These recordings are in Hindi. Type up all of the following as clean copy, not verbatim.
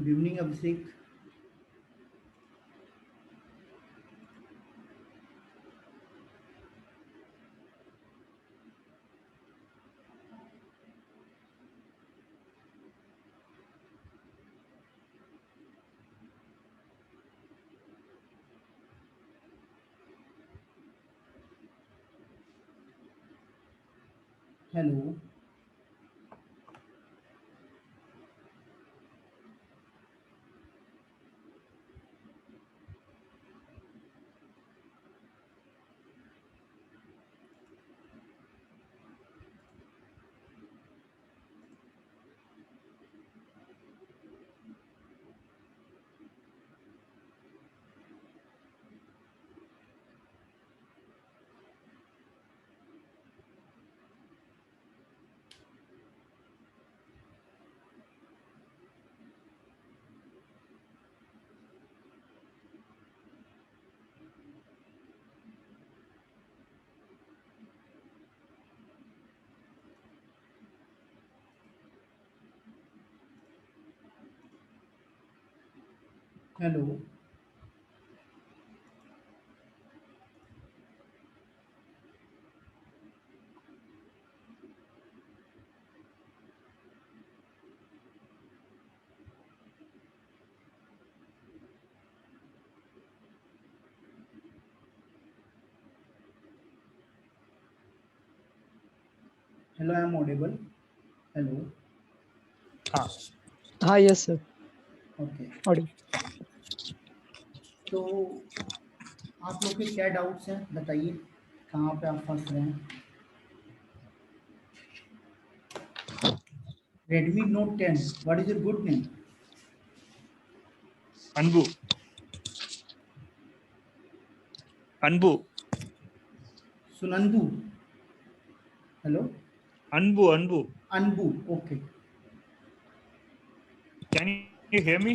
Good evening Abhishek. Hello. Hello. Hello, I am audible. Hello. हाँ यस सर। Okay, Audible. तो आप लोग के क्या डाउट्स हैं बताइए, कहाँ पे आप फंस रहे हैं। Redmi Note 10, what is your good name? Anbu. Anbu. Sunandu. Hello. Anbu Anbu. Anbu. Okay. Can you hear me?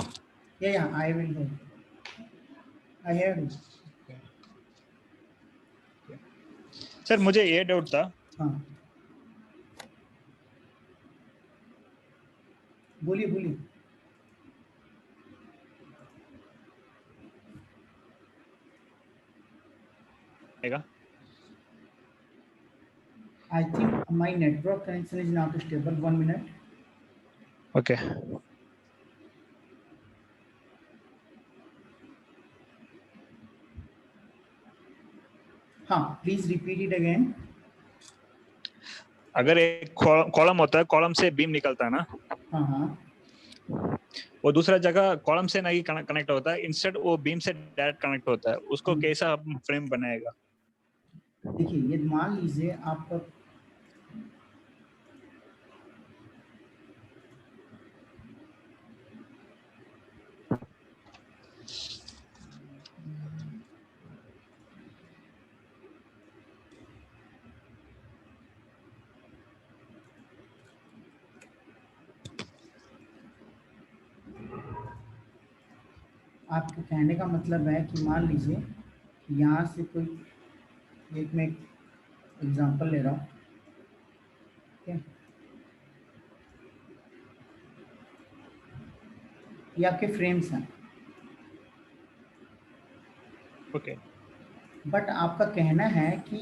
Yeah, I will hear. I hear you. Sir मुझे ये डाउट था। हाँ, बोलिए बोलिए। I think my network connection is not stable. 1 minute. Okay. हाँ, please repeat it again. अगर एक कॉलम होता है, कॉलम से बीम निकलता है ना, हाँ हाँ, वो दूसरा जगह कॉलम से नहीं कनेक्ट होता है, इंस्टेड वो बीम से डायरेक्ट कनेक्ट होता है, उसको कैसा हम फ्रेम बनाएगा? देखिए, ये मान लीजिए आपका आपके कहने का मतलब है कि मान लीजिए यहाँ से कोई एक मैं एग्जांपल ले रहा हूँ, ठीक है, ये आपके फ्रेम्स हैं। ओके। बट आपका कहना है कि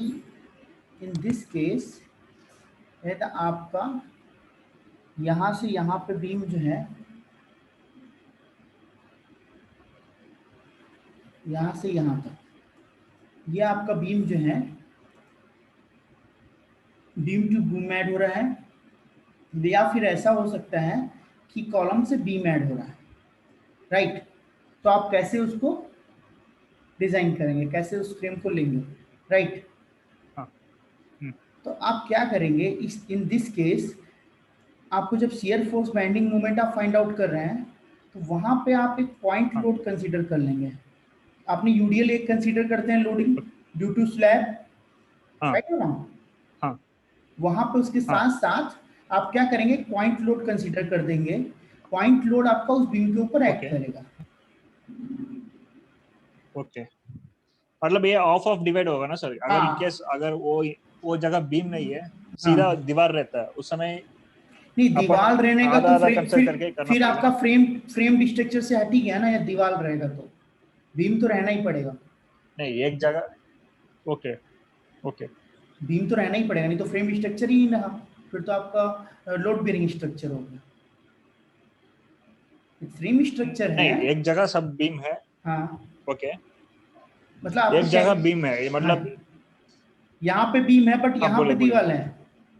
इन दिस केस यदि आपका यहाँ से यहाँ पे बीम जो है, यहाँ से यहाँ तक, ये आपका बीम जो है, बीम टू बीम ऐड हो रहा है, या फिर ऐसा हो सकता है कि कॉलम से बीम ऐड हो रहा है, राइट। तो आप कैसे उसको डिजाइन करेंगे, कैसे उस फ्रेम को लेंगे, राइट। हाँ। तो आप क्या करेंगे इस इन दिस केस, आपको जब शियर फोर्स बाइंडिंग मोमेंट आप फाइंड आउट कर रहे हैं, तो वहां पे आप एक पॉइंट हाँ। लोड कंसीडर कर लेंगे। आपने यूडीएल एक कंसीडर करते हैं लोडिंग ड्यू टू स्लैब, हाँ। राइट ना। हाँ। वहां पे उसके हाँ। साथ साथ आप क्या करेंगे, पॉइंट लोड कंसीडर कर देंगे। पॉइंट लोड आपका उस बीम के ऊपर एक्ट ओके। करेगा। ओके, मतलब ये ऑफ ऑफ डिवाइड होगा ना सर? अगर इन हाँ केस अगर वो जगह बीम नहीं है, हाँ सीधा दीवार रहता है, उस समय नहीं, दीवार रहने का तो फिर पड़ेगा आपका फ्रेम स्ट्रक्चर से हट ही गया ना, या दीवार रहेगा तो बीम तो रहना ही पड़ेगा। नहीं एक जगह। Okay okay. बीम तो रहना ही पड़ेगा, नहीं तो फ्रेम स्ट्रक्चर ही नहीं रहा, फिर तो आपका लोड बेरिंग स्ट्रक्चर हो गया। फ्रेम स्ट्रक्चर है। नहीं एक जगह सब बीम है। हाँ, ओके। मतलब आपको एक जगह बीम है, ये हाँ, मतलब। यहाँ पे बीम है बट हाँ यहाँ पे बोले बोले। दीवार है,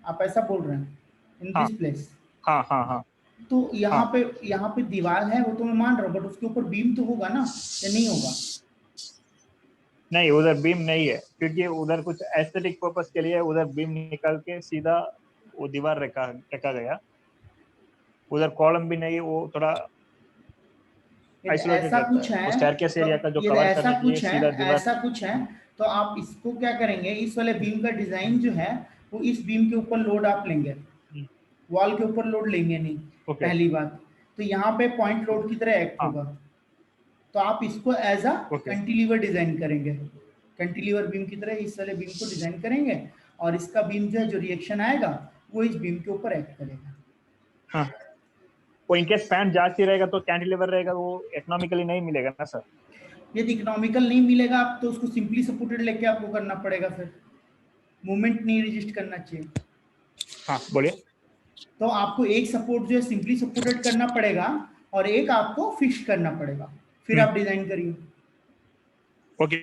आप ऐसा बोल रहे हैं इन हाँ दिस प्लेस। हाँ हाँ हाँ तो हाँ। यहाँ पे दीवार है वो तो मैं मान रहा हूँ, बट उसके ऊपर बीम तो होगा ना, या नहीं होगा? नहीं उधर बीम नहीं है, क्योंकि उधर कुछ एस्थेटिक पर्पस के लिए उधर बीम निकाल के सीधा वो दीवार रखा रखा गया। उधर कॉलम भी नहीं है, वो थोड़ा यदि आइसोलेटेड ऐसा रहता कुछ है, वो है स्टेयरकेस तो एरिया का जो यदि कवर ऐसा करने के लिए कुछ है सीधा दीवार। ऐसा कुछ है तो आप इसको क्या करेंगे, इस वाले बीम का डिजाइन जो है वो इस बीम के ऊपर लोड आप लेंगे, वॉल के ऊपर लोड लेंगे नहीं, ओके। पहली बात। तो यहाँ पे पॉइंट लोड की तरह एक्ट हाँ होगा। तो आप इसको as a okay. Cantilever design करेंगे, कैंटिलीवर बीम की तरह इस वाले बीम को डिजाइन करेंगे, और इसका बीम जो है जो रिएक्शन आएगा वो इस बीम के ऊपर एक्ट करेगा। हाँ वो इनकेस स्पैन जाती रहेगा तो कैंटिलीवर रहेगा, वो इकोनॉमिकली नहीं मिलेगा ना सर। यदि इकोनॉमिकल नहीं मिलेगा आप तो उसको सिंपली सपोर्टेड लेके आपको करना पड़ेगा, फिर मूवमेंट नहीं रजिस्ट करना चाहिए। हाँ बोलिए। तो आपको एक सपोर्ट जो है सिंपली सपोर्टेड करना पड़ेगा, और एक आपको फिक्स करना पड़ेगा, फिर आप डिजाइन करिए। ओके।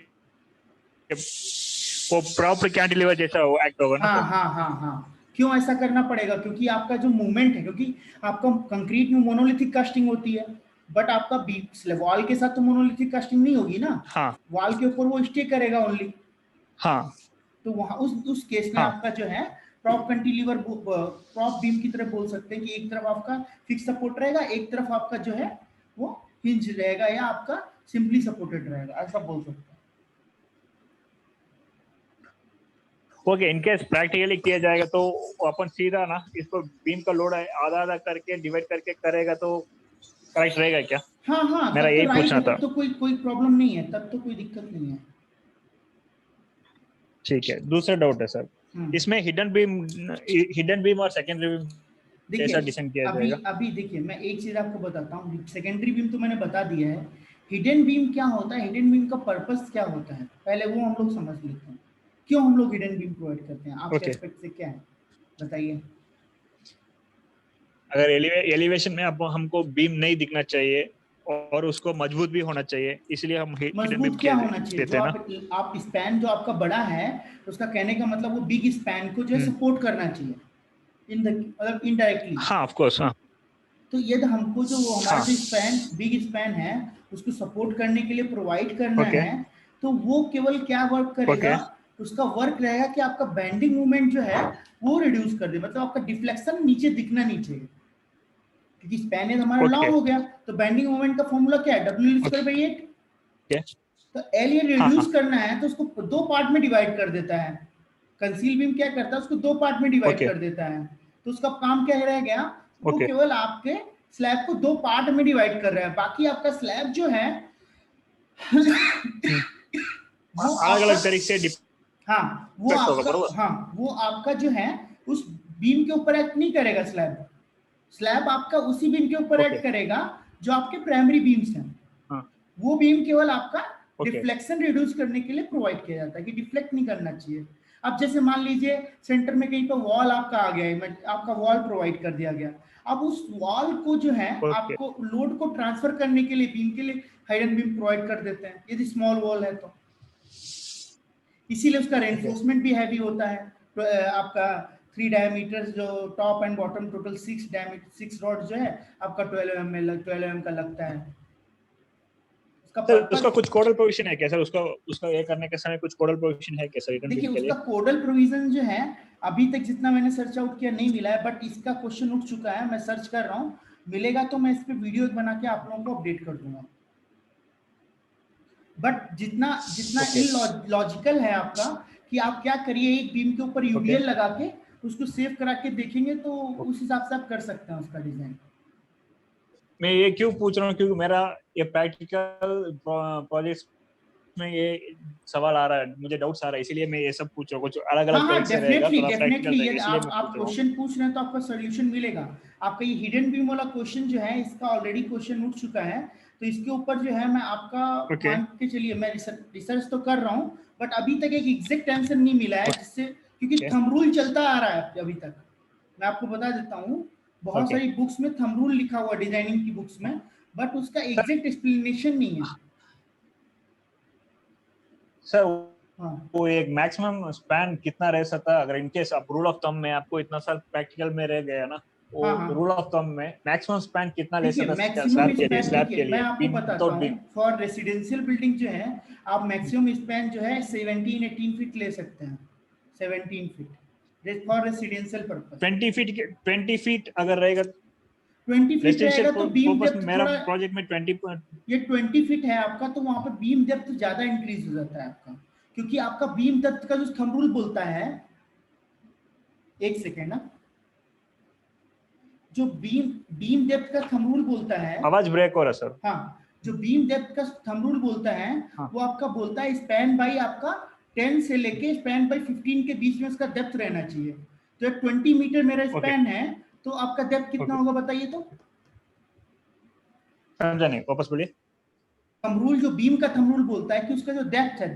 वो प्रॉपर कैंटिलीवर जैसा वो एक्ट होगा ना हाँ सर। हाँ हाँ हाँ। क्यों ऐसा करना पड़ेगा? क्योंकि आपका जो मूवमेंट है, क्योंकि आपका कंक्रीट में मोनोलिथिक कास्टिंग होती है, बट आपका वॉल के साथ तो मोनोलिथिक कास्टिंग नहीं होगी ना, हाँ वॉल के ऊपर वो स्टे करेगा ओनली। हाँ तो वहां उस केस में हाँ। आपका जो है प्रॉप कैंटिलीवर, प्रॉप बीम की तरह बोल सकते हैं कि एक तरफ आपका फिक्स सपोर्ट रहेगा, एक तरफ आपका जो है वो हिंज रहेगा, या आपका सिंपली सपोर्टेड रहेगा, ऐसा बोल सकते हैं। ओके इनकेस प्रैक्टिकली किया जाएगा तो अपन सीधा ना इसको बीम का लोड आधा आधा करके डिवाइड करके करेगा तो करेक्ट रहेगा क्या? हाँ हाँ, मेरा तब तो यही राइट पूछना है, था। तब तो कोई कोई प्रॉब्लम नहीं है, तब तो कोई दिक्कत नहीं है। ठीक है, दूसरा डाउट है सर। हम्म। इसमें हिडन बीम और सेकेंडरी बीम देखिए, कैसा डिजाइन किया अभी जाएगा? अभी देखिए मैं एक चीज आपको बताता हूँ, सेकेंडरी बीम तो मैंने बता दिया है। हिडन बीम क्या होता है, हिडन बीम का पर्पस क्या होता है, पहले वो हम लोग समझ लेते हैं। क्यों हम लोग हिडन बीम प्रोवाइड करते हैं, आपके ओके। एस्पेक्ट से क्या है, बताइए। अगर एलिवेशन में अब हमको बीम नहीं दिखना चाहिए और उसको मजबूत भी होना चाहिए, इसलिए हम हिडन बीम मजबूत क्या होना चाहिए, देते जो हैं ना। आप स्पैन जो आपका बड़ा है, उसका कहने का मतलब वो बिग स्पैन को जो है सपोर्ट करना चाहिए, इन द मतलब इनडायरेक्टली। हाँ ऑफ कोर्स। हाँ तो यदि हमको जो हमारा हाँ। जो स्पैन बिग स्पैन है उसको सपोर्ट करने के लिए प्रोवाइड करना ओके है, तो वो केवल क्या वर्क ओके करेगा, उसका वर्क रहेगा कि आपका बेंडिंग मूवमेंट जो है वो रिड्यूस कर दे, मतलब आपका डिफ्लेक्शन नीचे दिखना नहीं चाहिए, क्योंकि स्पैन एज हमारा ओके लॉन्ग हो गया। तो बेंडिंग मोमेंट का फॉर्मूला क्या है, डब्ल्यू स्क्वायर बाई 8। ओके। तो एल ये हाँ हाँ। रिड्यूस करना है तो उसको दो पार्ट में डिवाइड कर देता है। कंसील बीम क्या करता है, उसको दो पार्ट में डिवाइड ओके कर देता है। तो उसका काम क्या रह गया, वो ओके। केवल आपके स्लैब को दो पार्ट में डिवाइड कर रहा है, बाकी आपका स्लैब जो है वो अलग आपका, अलग तरीके से हाँ वो डिफेक्ट होगा आपका, बरोबर। हाँ वो आपका जो है उस बीम के ऊपर एक्ट नहीं करेगा, स्लैब स्लैब आपका उसी बीम के ऊपर ओके। एक्ट करेगा जो आपके प्राइमरी बीम्स हैं। हाँ वो बीम केवल आपका ओके डिफ्लेक्शन रिड्यूस करने के लिए प्रोवाइड किया जाता है, कि डिफ्लेक्ट नहीं करना चाहिए। अब जैसे मान लीजिए सेंटर में कहीं पर वॉल आपका आ गया है, आपका वॉल प्रोवाइड कर दिया गया, अब उस वॉल को जो है ओके आपको लोड को ट्रांसफर करने के लिए बीम के लिए हाइडन बीम प्रोवाइड कर देते हैं, यदि स्मॉल वॉल है तो। इसीलिए उसका ओके। रेनफोर्समेंट भी हैवी होता है। तो आपका 3 डायमीटर जो top and bottom total 6 rod जो है आपका 12 mm का लगता है। उसका सर उसका पर्पस, कुछ कोडल प्रोविजन है क्या सर? उसका उसका ये करने के समय कुछ कोडल प्रोविजन है क्या सर रिटर्न देखिए बीम के उसका लिए? कोडल प्रोविजन जो है अभी तक जितना मैंने सर्च आउट किया नहीं मिला है, बट इसका क्वेश्चन उठ चुका है, मैं सर्च कर रहा हूँ, मिलेगा तो मैं इस पे वीडियो बना के आप लोगों को अपडेट कर दूंगा। बट जितना जितना ओके लॉजिकल है आपका, कि आप क्या करिए, एक बीम के ऊपर ओके यूवीएल लगा के उसको सेव करा के देखेंगे तो ओके। उस हिसाब से आप कर सकते हैं उसका डिजाइन। मैं ये क्यों पूछ रहा हूँ, क्योंकि मेरा ये प्रैक्टिकल प्रोजेक्ट में ये सवाल आ रहा है, मुझे डाउट्स आ रहा है, इसीलिए मैं ये सब पूछ रहा हूँ, कुछ अलग अलग हाँ हाँ, तरीके से रहेगा, डेफिनेटली थोड़ा प्रैक्टिकल डेफिनेटली, रहेगा, ये इसलिए मैं आप पूछ रहा हूँ। क्वेश्चन पूछ रहे हैं तो आपका सोल्यूशन मिलेगा। आपका ये हिडन बीम वाला क्वेश्चन जो है, इसका ऑलरेडी क्वेश्चन उठ चुका है, तो इसके ऊपर जो है मैं आपका ओके मान के चलिए, मैं रिसर्च तो कर रहा हूँ, बट अभी तक एक एग्जैक्ट आंसर नहीं मिला है, जिससे क्योंकि ओके थंब रूल चलता आ रहा है अभी तक। मैं आपको बता देता हूँ, बहुत ओके सारी बुक्स में थंब रूल लिखा हुआ डिजाइनिंग की बुक्स में, बट उसका सर एग्जैक्ट एक्सप्लेनेशन नहीं है। सर हाँ वो एक मैक्सिमम स्पैन कितना रह सकता है, अगर इनकेस आप रूल ऑफ थंब में आपको इतना साल प्रैक्टिकल में रह गया ना, वो हाँ हाँ, रूल ऑफ थंब में मैक्सिमम स्पैन कितना ले देखिए सकता है मैक्सिमम स्पैन, स्लैब देखिए के मैं लिए, आपको बीम बताता विदाउट हूँ, बीम? फॉर रेसिडेंशियल बिल्डिंग जो है, आप मैक्सिमम स्पैन जो है 17-18 फीट ले सकते हैं, 17 feet for residential purpose. 20 feet अगर रहेगा 20 फीट रेजिडेंशियल रहेगा तो बीम पर्पस में, डेप्थ मेरा थोड़ा, प्रोजेक्ट में 20 ये 20 फीट है आपका, तो वहां पर बीम डेप्थ ज्यादा इंक्रीज हो जाता है आपका, क्योंकि आपका बीम डेप्थ का जो थंब रूल बोलता है, एक सेकेंड ना, जो बीम बीम डेप्थ का थंब रूल बोलता है, आवाज ब्रेक हो रहा है सर। हाँ, जो बीम डेप्थ का थंब रूल बोलता है, हाँ वो आपका बोलता है स्पैन बाई आपका 10 से लेके स्पैन बाई 15 के बीच में उसका डेप्थ रहना चाहिए। तो 20 मीटर मेरा ओके स्पैन है, तो आपका डेप्थ कितना ओके, होगा बताइए तो। समझा नहीं, वापस बोलिए। थंब रूल, जो बीम का थंब रूल बोलता है कि उसका जो डेप्थ है,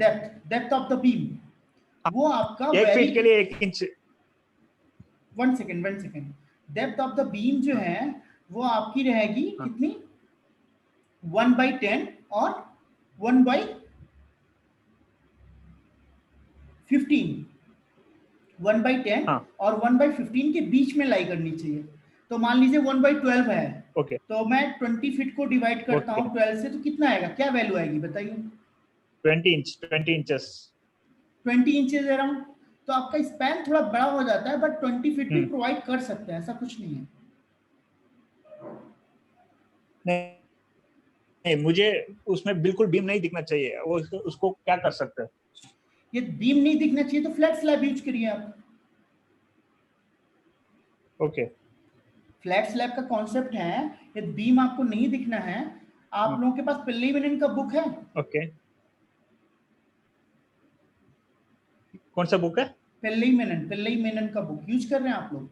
डेप्थ ऑफ द बीम, हाँ, वो आपका 1 फीट के लिए 1 inch. 1 second, depth of the beam जो हाँ है, वो आपकी रहेगी हाँ कितनी, 1/10 और 1/15, 1/10 हाँ और 1/15 के बीच में लाई करनी चाहिए। तो मान लीजिए 1/12 है, ओके तो मैं 20 फीट को डिवाइड करता ओके, हूँ 12 से, तो कितना आएगा, क्या वैल्यू आएगी बताइए। 20 इंच, 20 इंचेस। 20 inches around. तो आपका स्पैन थोड़ा बड़ा हो जाता है, बट 20 फीट भी हम्म, प्रोवाइड कर सकते हैं, ऐसा कुछ नहीं है। नहीं नहीं, मुझे उसमें बिल्कुल बीम नहीं दिखना चाहिए, वो उसको क्या कर सकते हैं? ये बीम नहीं दिखना चाहिए तो फ्लैट स्लैब यूज करिए आप। ओके फ्लैट स्लैब का कॉन्सेप्ट है, ये बीम आपको नहीं दिखना है, आप लोगों के पास पिल्लई मेनन का बुक है, ओके, कौन सा बुक है? पिल्लई मेनन का बुक यूज कर रहे हैं आप लोग।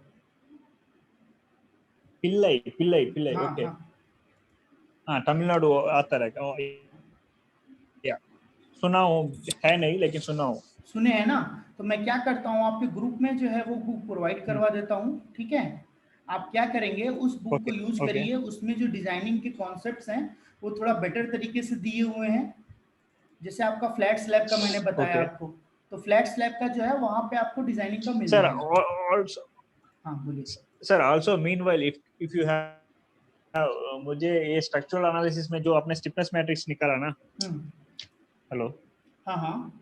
पिल्लई पिल्लई पिल्लई, हाँ ओके। हाँ, हाँ, तमिलनाडु आता रहेगा, या सुना हूँ, है नहीं लेकिन सुना हूँ। सुने हैं ना। तो मैं क्या करता हूँ, आपके ग्रुप में जो है वो बुक प्रोवाइड करवा देता हूँ, ठीक है। आप क्या करेंगे, उस बुक को ओके यूज ओके करिए, उसमें जो डिजाइनिंग के कॉन्सेप्ट्स हैं वो थोड़ा बेटर तरीके से दिए हुए हैं। जैसे आपका फ्लैट स्लैब का मैंने बताया ओके। आपको, तो फ्लैट स्लैब का जो है वहां पे आपको डिजाइनिंग का मिल सर जाएगा। ऑल्सो, हाँ बोलिए। Sir also meanwhile, if you have, मुझे ये स्ट्रक्चरल एनालिसिस में जो आपने स्टिफनेस मैट्रिक्स निकाला ना, हम्म, हेलो, हाँ हाँ,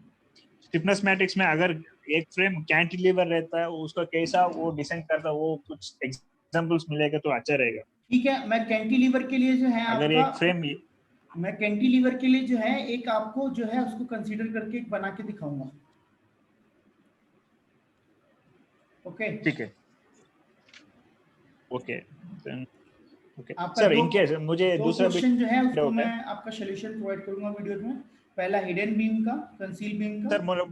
स्टिफनेस मैट्रिक्स में अगर एक फ्रेम कैंटिलीवर रहता है, उसका कैसा वो डिजाइन करता है, वो कुछ एग्जांपल्स मिलेगा तो अच्छा रहेगा। ठीक है, मैं कैंटिलीवर के लिए जो है अगर आपका, एक फ्रेम, मैं कैंटिलीवर के लिए जो है एक आपको जो है उसको कंसीडर करके एक बना के दिखाऊंगा। ओके, ठीक है, ओके ओके। आपका सर दो इनकेस मुझे दो दूसरा भी क्वेश्चन जो है उसको डाउट मैं है आपका सोल्यूशन प्रोवाइड करूंगा वीडियोज में। पहला हिडन बीम का, कंसील बीम का, सर,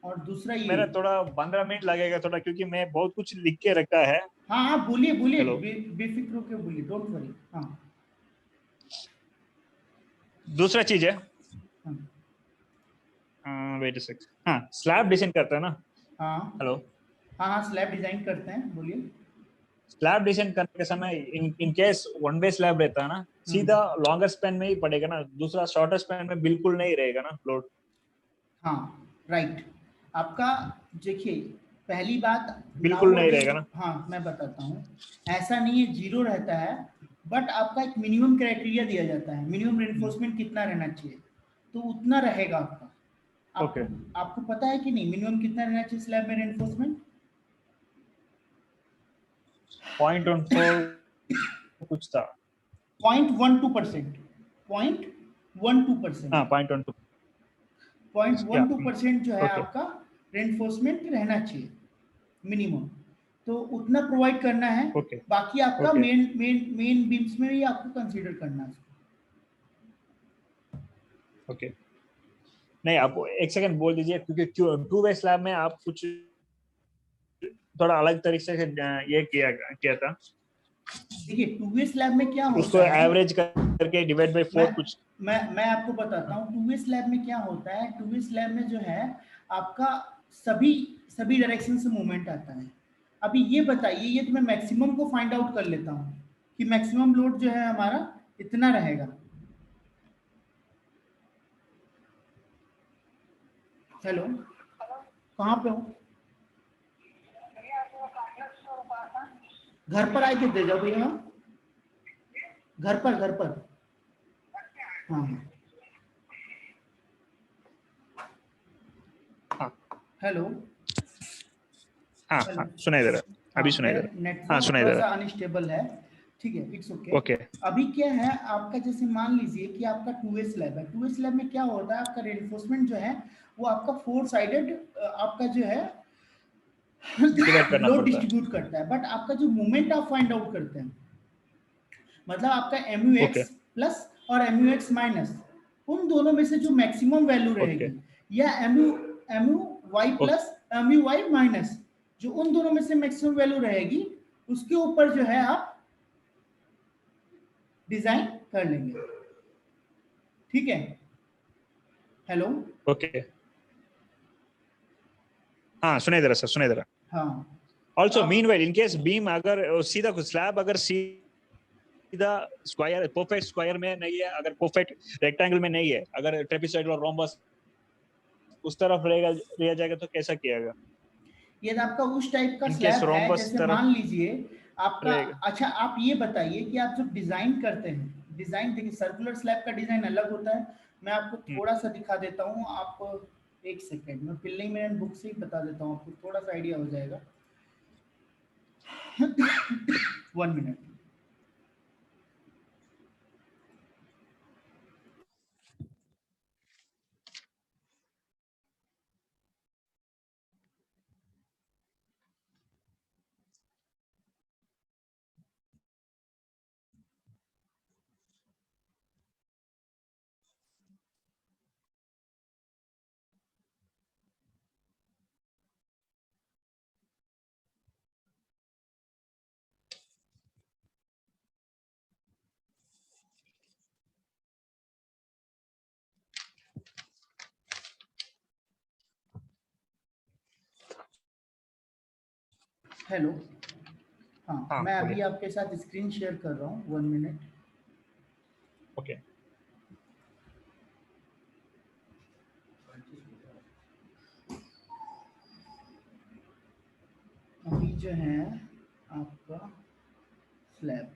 और दूसरा ये। मेरा थोड़ा 15 मिनट लगेगा थोड़ा, क्योंकि मैं बहुत कुछ लिख के रखा है। हाँ हाँ, बोलिए बोलिए, हेलो, बेफिक्र होके बोलिए, डोंट वरी। हाँ दूसरा चीज है, हाँ वेट सेक, हाँ स्लैब डिजाइन करता है ना, हाँ हेलो, हाँ हाँ, स्लैब डिजाइन करते हैं, बोलिए। स्लैब डिजाइन करने के समय in case one way slab रहता है ना, सीधा हम्म, लॉन्गर स्पैन में ही पड़ेगा ना, दूसरा शॉर्टर स्पैन में बिल्कुल नहीं रहेगा ना लोड। हाँ राइट। आपका देखिए, पहली बात, बिल्कुल नाउ नहीं रहेगा ना। हाँ मैं बताता हूँ, ऐसा नहीं है जीरो रहता है, बट आपका एक मिनिमम क्राइटेरिया दिया जाता है, मिनिमम रेनफोर्समेंट कितना रहना चाहिए, तो उतना रहेगा आपका। ओके, आपको आपको पता है कि नहीं, मिनिमम कितना रहना चाहिए स्लैब में रेनफोर्समेंट। 0.14 कुछ था। 0.12%, 0.12%, हाँ, 0.12, या 0.12% जो है ओके आपका रेनफोर्समेंट रहना चाहिए मिनिमम, तो उतना प्रोवाइड करना है। ओके बाकी आपका okay main main main beams में भी आपको कंसीडर करना है। ओके। नहीं, आप एक सेकंड बोल दीजिए, क्योंकि टू वे स्लैब में आप कुछ थोड़ा अलग तरीके से ये किया था। देखिए टू वे स्लैब में क्या उसको होता है, एवरेज करके डिवाइड बाय 4 कुछ। मैं आपको बताता हूँ टू वे स्लैब में क्या होता है। टू वे स्लैब में जो है आपका सभी डायरेक्शन से मूवमेंट आता है। अभी ये बताइए, ये तो मैं मैक्सिमम को फाइंड आउट कर लेता हूँ कि मैक्सिमम लोड जो है हमारा इतना रहेगा। हेलो, कहाँ पे हो? घर पर आए के दे जाओ भैया, घर पर। हाँ हाँ हेलो। हाँ हेलो, हाँ, सुनाई दे रहा, अभी हाँ सुनाई दे मेरा रहा। हाँ, नेटवर्क सुनाई थोड़ा दे सा रहा। अनस्टेबल है, ठीक है, इट्स ओके। ओके। अभी क्या है आपका, जैसे मान लीजिए कि आपका टू वे स्लैब है। टू वे स्लैब में क्या होता है, आपका रेनफोर्समेंट जो है वो आपका 4 साइडेड आपका जो है डिवाइड करना लोड पड़ता है। डिस्ट्रीब्यूट करता है। बट आपका जो मोमेंट आप फाइंड आउट करते हैं, मतलब आपका mu ओके x प्लस और mu x माइनस, उन दोनों में से जो मैक्सिमम वैल्यू ओके रहेगी, या mu y plus mu y minus, जो उन दोनों में से मैक्सिमम वैल्यू रहेगी, उसके ऊपर जो है आप डिजाइन कर लेंगे। ठीक है। हेलो। ओके। हाँ, सुनाई दे रहा सर, सुनाई दे रहा। हाँ ऑल्सो अब मीनवाइल इन केस बीम अगर सीधा स्लैब अगर सीधा स्क्वायर परफेक्ट स्क्वायर में नहीं है, अगर परफेक्ट रेक्टेंगल में नहीं है, अगर ट्रेपेजॉइडल और रोम्बस उस तरफ रह जाएगा तो कैसा किएगा? ये आपका उस टाइप का इन केस स्लैब है, रोम्बस जैसे तरफ मान लीजिए आपका, रहेगा। अच्छा आप ये बताइए कि आप जब डिजाइन करते हैं, डिजाइन देखिए सर्कुलर स्लैब का डिजाइन अलग होता है। मैं आपको थोड़ा सा दिखा देता हूँ, आप एक सेकेंड, मैं पिल्लई मेरन बुक से ही बता देता हूँ, आपको थोड़ा सा आइडिया हो जाएगा। 1 मिनट। हेलो, हाँ हाँ, मैं बोलिए। अभी आपके साथ स्क्रीन शेयर कर रहा हूँ, 1 मिनट। ओके। अभी जो है आपका स्लैब,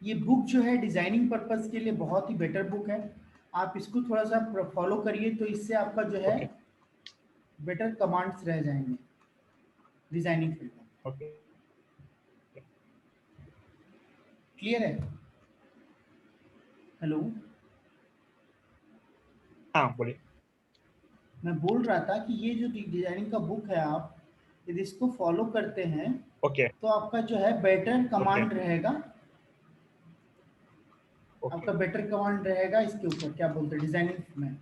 ये बुक जो है डिजाइनिंग पर्पस के लिए बहुत ही बेटर बुक है। आप इसको थोड़ा सा फॉलो करिए, तो इससे आपका जो है ओके। बेटर कमांड्स रह जाएंगे डिजाइनिंग फील्ड में। ओके। क्लियर है? हेलो, हाँ, बोलिए। मैं बोल रहा था कि ये जो डिजाइनिंग का बुक है, आप यदि इसको फॉलो करते हैं ओके। तो आपका जो है बेटर ओके। कमांड रहेगा। ओके। आपका बेटर कमांड रहेगा इसके ऊपर, क्या बोलते हैं, डिजाइनिंग में। मैं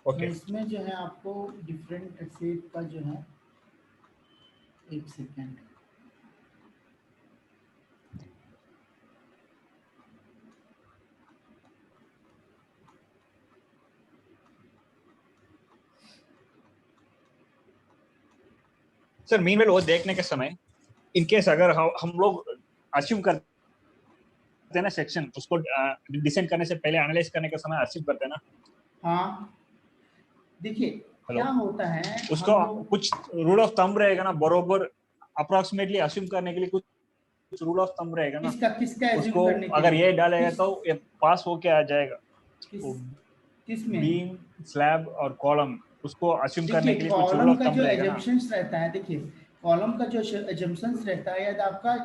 ओके। इसमें जो है आपको डिफरेंट शेप का जो है, एक सेकेंड, सर मीनवेल वो देखने के समय इन केस अगर हम लोग अज्यूम करते हैं ना सेक्शन, उसको डिजाइन करने से पहले एनालाइज करने के समय अज्यूम करते हैं ना। हाँ देखिए हेलो, क्या होता है, उसको हम लोग कुछ रूल ऑफ थंब रहेगा ना, बरोबर अप्रोक्सीमेटली अज्यूम करने के लिए कुछ रूल ऑफ थंब रहेगा ना। किसका किसका एज्यूम उसको करने के अगर लिए, ये डालेगा किस तो ये पास होके आ जाएगा। किस वो किस में? बीम, स्लैब और कॉलम, उसको अज्यूम करने देखिए के लिए कुछ रूल कॉलम ऑफ का थंब जो रहेगा ना। एजम्पशंस रहता है, देखिए कॉलम का जो एजम्पशंस रहता है, यदि आपका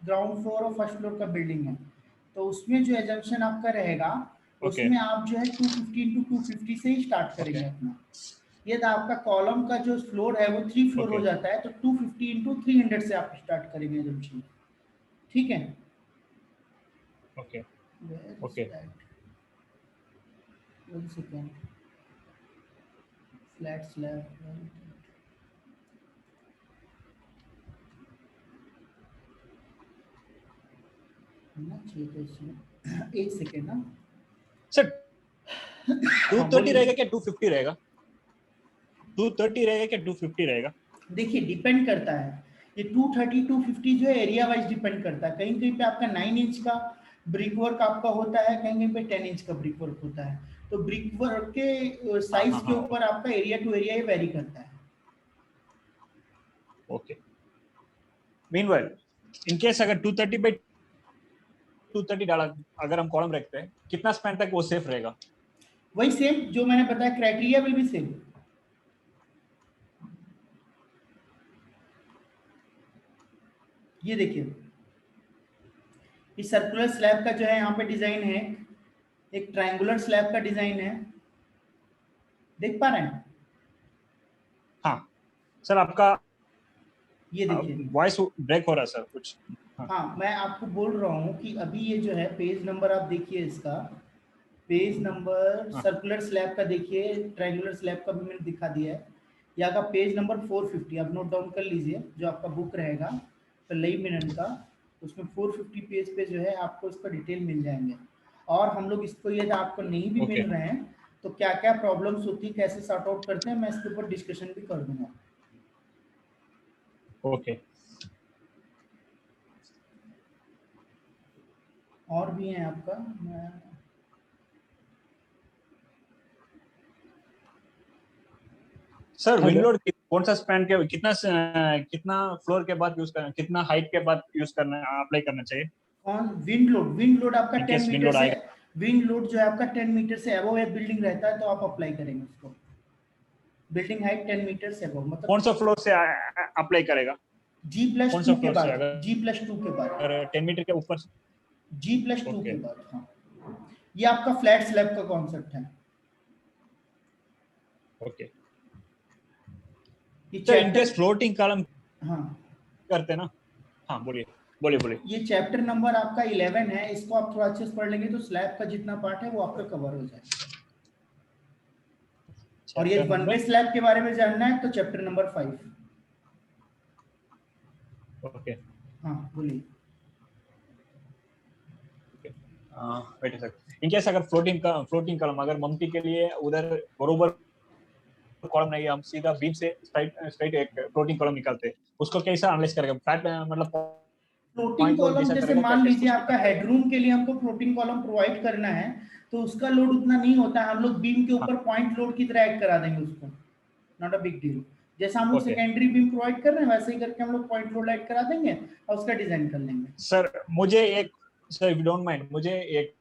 ग्राउंड फ्लोर और फर्स्ट फ्लोर का बिल्डिंग है, तो उसमें जो एजम्पशन आपका रहेगा Okay. उसमें आप जो है 250 इंटू 250 से ही स्टार्ट करेंगे Okay. अपना। ये तो आपका कॉलम का जो फ्लोर है वो 3 फ्लोर हो Okay. जाता है, तो 250 इंटू 300 से आप स्टार्ट करेंगे एजम्पशन। ठीक है। Okay. Where is Okay. that? 1 second. Flat slab. ना चाहिए तो इसमें 1 सेकेंड ना। सर हाँ 230 बोलिए। रहेगा क्या 250 रहेगा? 230 रहेगा क्या 250 रहेगा? देखिए डिपेंड करता है, ये 230 250 जो है एरिया वाइज डिपेंड करता है। कहीं कहीं पे आपका 9 इंच का ब्रिक वर्क आपका होता है, कहीं कहीं पे 10 इंच का ब्रिक वर्क होता है। तो ब्रिक वर्क के हाँ साइज हाँ के हाँ। ऊपर आपका एरिया टू एरिया ये वेरी करता है। ओके। मीनवाइल इन केस अगर 230 बाई 230 डाला, अगर हम कॉलम रखते हैं, कितना स्पैन तक वो सेफ रहेगा? वही सेम जो मैंने बताया, क्राइटेरिया विल बी सेम। ये देखिए इस सर्कुलर स्लैब का जो है यहाँ पे डिजाइन है, एक ट्रायंगुलर स्लैब का डिजाइन है, देख पा रहे हैं? हाँ सर, आपका ये देखिए। वॉइस ब्रेक हो रहा है सर कुछ। हाँ हाँ मैं आपको बोल रहा हूँ कि अभी ये जो है पेज नंबर आप देखिए इसका, पेज नंबर हाँ। सर्कुलर स्लैब का देखिए, ट्रायंगुलर स्लैब का भी मैंने दिखा दिया है। यहाँ का पेज नंबर 450 आप नोट डाउन कर लीजिए, जो आपका बुक रहेगा पल्लई मेनन का, उसमें 450 पेज पे जो है आपको इसका डिटेल मिल जाएंगे। और हम लोग इसको यदि आपको नहीं भी ओके मिल रहे हैं तो क्या क्या प्रॉब्लम्स होती है, कैसे सॉर्ट आउट करते हैं, मैं इसके ऊपर डिस्कशन भी कर दूंगा। ओके। और भी हैं आपका, मैं सर विंड हेलो। लोड कौन सा स्पैन के कितना फ्लोर के बाद यूज करना, कितना हाइट के बाद यूज करना, अप्लाई करना चाहिए? कौन विंड लोड? विंड लोड आपका इन 10 केस विंड मीटर लोड से, आएगा। विंड लोड जो है आपका 10 मीटर से अबव एक बिल्डिंग रहता है तो आप अप्लाई करेंगे उसको। बिल्डिंग हाइट 10 मीटर से अबव कौन मतलब सा फ्लोर से अप्लाई करेगा? जी प्लस कौन सा टू के फ्लोर से? बाद, जी अगर प्लस टू के बाद, 10 मीटर के ऊपर? जी प्लस टू ओके। के बाद। हाँ ये आपका फ्लैट स्लैब का कॉन्सेप्ट है। ओके ये sir, in chapter, case floating column हाँ करते हैं ना। हाँ बोलिए बोलिए बोलिए। ये चैप्टर नंबर आपका 11 है, इसको आप थोड़ा अच्छे से पढ़ लेंगे तो स्लैब का जितना पार्ट है वो आपका कवर हो जाएगा। और ये chapter one way number. Slab के बारे में जानना है तो चैप्टर नंबर 5। ओके। हाँ बोलिए। वेट सर, इन केस अगर फ्लोटिंग कॉलम अगर मम्टी के लिए उधर बरोबर कॉलम नहीं है, हम सीधा बीम से स्ट्राइट स्ट्राइट एक फ्लोटिंग कॉलम निकालते हैं, उसको कैसा एनालाइज करेगा? फ्लैट मतलब फ्लोटिंग पॉइंट लोड कॉलम जैसा जैसे करेगा क्या, मान कैसे लीजिए उसको आपका चेक करेगा? हेडरूम के लिए हमको फ्लोटिंग कॉलम प्रोवाइड करना है तो उसका लोड उतना नहीं होता है, हम लोग बीम के हाँ। ऊपर पॉइंट लोड की तरह ऐड करा देंगे उसको, नॉट अ बिग डील। जैसा हम लोग ओके सेकेंडरी बीम प्रोवाइड कर रहे हैं वैसे ही करके हम लोग पॉइंट लोड ऐड करा देंगे और उसका डिजाइन कर लेंगे। सर, मुझे एक, sir if you don't mind, मुझे एक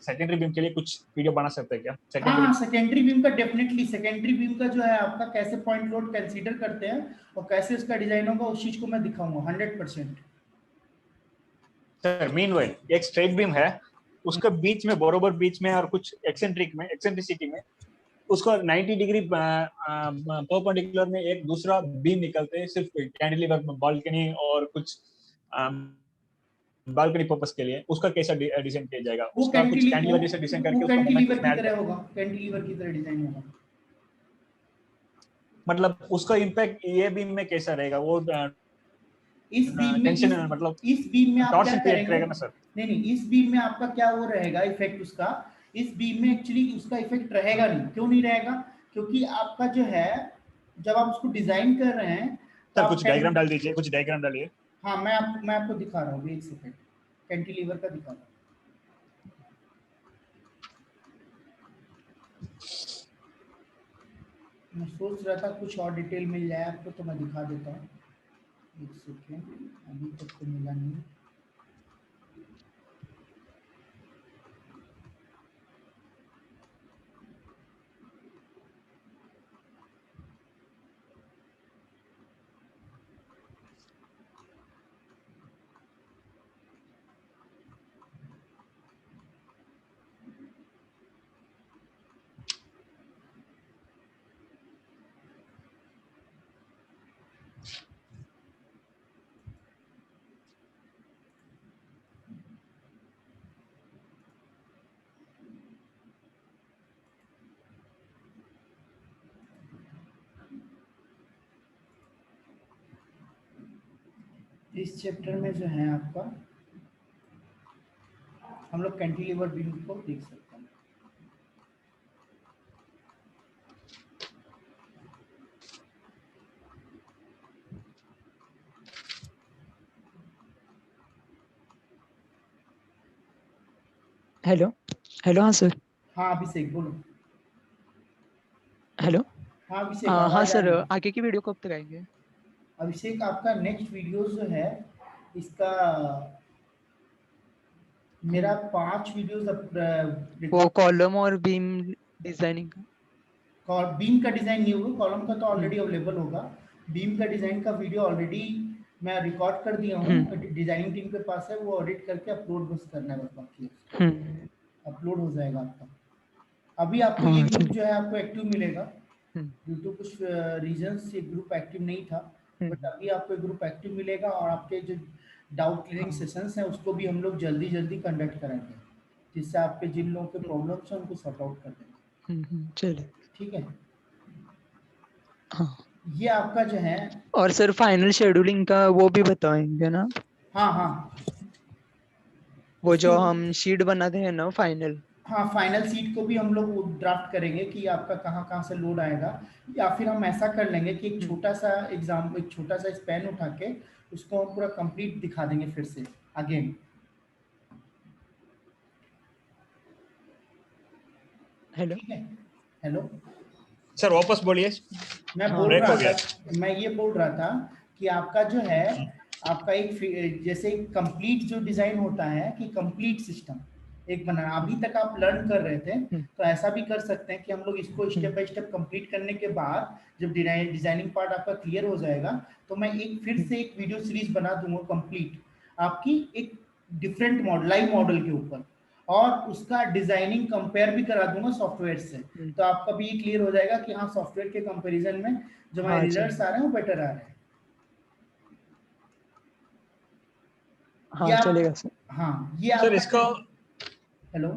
सेकेंडरी बीम के लिए कुछ वीडियो बना सकते हैं क्या? हाँ सेकेंडरी। हाँ सेकेंडरी बीम का डेफिनेटली, सेकेंडरी बीम का जो है आपका कैसे पॉइंट लोड कंसीडर करते हैं और कैसे उसका डिजाइन होगा उस चीज को मैं दिखाऊंगा 100%। सर मीनवाइल एक स्ट्रेट बीम है, उसके बीच में बरोबर बीच में और कुछ एक्सेंट्रिसिटी में उसको 90 डिग्री परपेंडिकुलर में एक दूसरा बीम निकलते हैं, सिर्फ कैंटिलीवर बालकनी और कुछ बालकनी पर्पस के लिए। उसका कैसा डिजाइन किया जाएगा? वो उसका कुछ कैंटिली कैंटिलीवर जैसा डिजाइन वो करके उसका मोमेंट कैंटिलीवर उसमें की ऐड तरह कर, होगा, कैंटिलीवर की तरह डिजाइन होगा। मतलब उसका इम्पैक्ट ये बीम में कैसा रहेगा? वो इस बीम में टेंशन मतलब इस बीम में आप क्या टॉर्शन क्रिएट करेंगे? करेगा ना सर? नहीं नहीं, इस बीम में आपका क्या वो रहेगा इफेक्ट उसका, इस बीम में एक्चुअली उसका इफेक्ट रहेगा नहीं। क्यों नहीं रहेगा? क्योंकि आपका जो है जब आप उसको डिजाइन कर रहे हैं तो सर आप कुछ डायग्राम डाल दीजिए, कुछ डायग्राम डालिए। हाँ मैं आपको दिखा रहा हूँ, एक सेकेंड, कैंटिलीवर का दिखा रहा हूँ। मैं सोच रहा था कुछ और डिटेल मिल जाए आपको तो मैं दिखा देता हूँ, एक सेकेंड, अभी तक तो मिला नहीं। इस चैप्टर में जो है आपका हम लोग कैंटिलीवर बीम को देख सकते हैं। Hello hello. हाँ सर। हाँ अभिषेक बोलो। हेलो। हाँ अभिषेक हाँ आवाज आ सर, रही है। आगे की वीडियो कब तक आएंगे? अभिषेक आपका नेक्स्ट वीडियो जो है इसका मेरा 5 वीडियोस वो रिकॉर्ड। कॉलम और बीम डिजाइनिंग का। बीम का डिजाइन नहीं होगा, कॉलम का तो हम्म ऑलरेडी अवेलेबल होगा। बीम का डिजाइन का वीडियो ऑलरेडी मैं रिकॉर्ड कर दिया हूँ, हम्म डिजाइनिंग टीम के पास है, वो ऑडिट करके अपलोड बस करना है, बस बाकी है, हम्म। अपलोड हो जाएगा आपका। अभी आपको ये हाँ ग्रुप चलिए। जो है आपको एक्टिव मिलेगा। हम्म ड्यू टू कुछ रीजंस ये ग्रुप एक्टिव नहीं था, बट हम्म। अभी आपको ग्रुप एक्टिव मिलेगा और आपके जो डाउट क्लियरिंग हाँ। सेशंस हैं उसको भी हम लोग जल्दी जल्दी कंडक्ट करेंगे, जिससे आपके जिन लोगों के प्रॉब्लम्स हैं उनको सॉर्ट आउट कर देंगे। चलिए। ठीक है, हाँ। ये आपका जो है। और सर फाइनल शेड्यूलिंग का वो भी बताएंगे ना? हाँ हाँ वो उसको, जो हम शीट बनाते हैं ना फाइनल। हाँ फाइनल सीट को भी हम लोग ड्राफ्ट करेंगे कि आपका कहाँ कहाँ से लोड आएगा, या फिर हम ऐसा कर लेंगे कि एक हम्म छोटा सा एग्जाम, एक छोटा सा स्पैन उठा के उसको हम पूरा कंप्लीट दिखा देंगे फिर से अगेन। हेलो। ठीक है, हेलो। सर वापस बोलिए। मैं हाँ बोल ब्रेक रहा हो गया। था, मैं ये बोल रहा था कि आपका जो है, आपका एक जैसे कंप्लीट जो डिजाइन होता है कि कंप्लीट सिस्टम एक बनाना, अभी तक आप लर्न कर रहे थे, हम्म तो ऐसा भी कर सकते हैं कि हम लोग इसको step hmm by step complete करने के बाद जब डिजाइनिंग पार्ट आपका क्लियर हो जाएगा, तो मैं एक फिर हम्म। से एक वीडियो सीरीज बना दूंगा कंप्लीट आपकी, एक डिफरेंट मॉडल, लाइव मॉडल के ऊपर, और उसका डिजाइनिंग कंपेयर भी करा दूंगा सॉफ्टवेयर से। हम्म। तो आपका भी ये क्लियर हो जाएगा कि हाँ सॉफ्टवेयर के कंपैरिजन में जो हमारे हाँ रिजल्ट्स चलिए। आ रहे हैं वो बेटर आ रहे हैं। ये हाँ आप, चलेगा सर। हाँ ये सर आपका इसको, हेलो,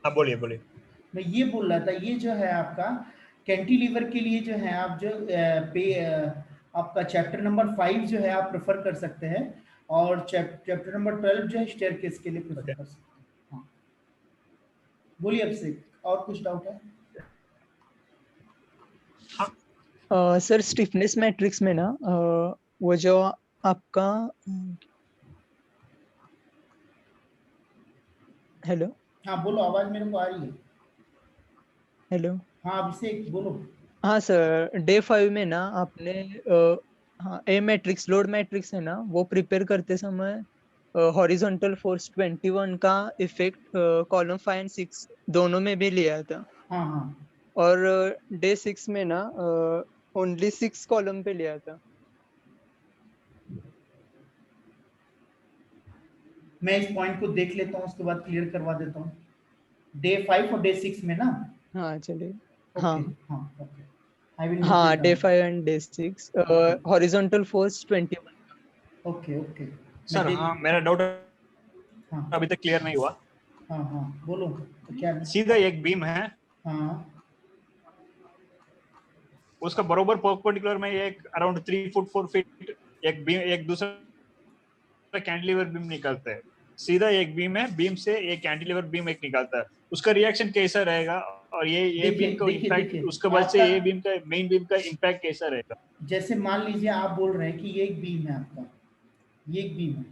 हाँ बोलिए बोलिए। मैं ये बोल रहा था, ये जो है आपका कैंटिलीवर के लिए जो है आप जो आपका चैप्टर नंबर 5 जो है आप प्रेफर कर सकते हैं, और चैप्टर नंबर 12 जो है स्टेयरकेस के लिए प्रेफर ओके। कर सकते हैं। हाँ बोलिए अब से, और कुछ डाउट है? हाँ सर स्टिफनेस मैट्रिक्स में ना, वो जो आपका। हेलो। हाँ बोलो, आवाज मेरे को आ रही है। हेलो। हाँ अभिषेक बोलो। हाँ सर, डे 5 में ना आपने हाँ ए मैट्रिक्स, लोड मैट्रिक्स है ना, वो प्रिपेयर करते समय हॉरिजॉन्टल फोर्स 21 का इफेक्ट कॉलम 5 एंड 6 दोनों में भी लिया था। हाँ हाँ, और डे 6 में ना ओनली 6 कॉलम पे लिया था। मैं इस पॉइंट को देख लेता हूँ, उसके बाद क्लियर करवा देता हूँ। डे 5 और डे 6 में ना? हाँ चलिए। ओके, हाँ। हाँ ओके, आई विल नोट हाँ it day down. 5 and day 6 okay horizontal force 21। Okay okay, मैं सर, देख, हाँ मेरा डाउट हाँ अभी तक क्लियर नहीं हुआ। हाँ हाँ बोलो तो क्या है? सीधा एक बीम है, हाँ उसका बरोबर परपेंडिकुलर में एक अराउंड 3 फुट 4 फीट एक बीम, एक दूसरा कैंटिलीवर बीम निकलता है। सीधा एक बीम है, बीम से एक कैंटिलीवर बीम एक निकलता है, उसका रिएक्शन कैसा रहेगा? और ये देखिए बीम का देखिए इम्पैक्ट, देखिए उसके बाद से आपका, ये बीम का, मेन बीम का इम्पैक्ट कैसा रहेगा? जैसे मान लीजिए आप बोल रहे हैं कि ये एक बीम है आपका, ये एक बीम है,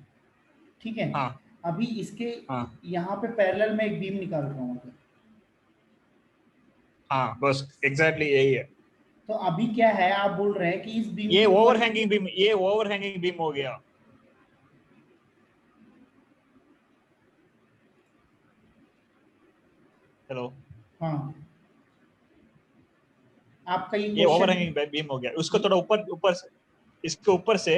ठीक है। हाँ अभी इसके हाँ यहाँ पे पैरेलल में एक बीम निकाल रहा हूँ, हाँ, बस एग्जैक्टली यही है। तो अभी क्या है, आप बोल रहे हैं कि इस बीम ये के ऊपर, ओवरहैंगिंग बीम, ये ओवरहैंगिंग बीम हो गया। हेलो। हाँ आपका ये ये क्वेश्चन, ओवरहैंगिंग बीम हो गया, उसको थोड़ा ऊपर ऊपर से, इसके ऊपर से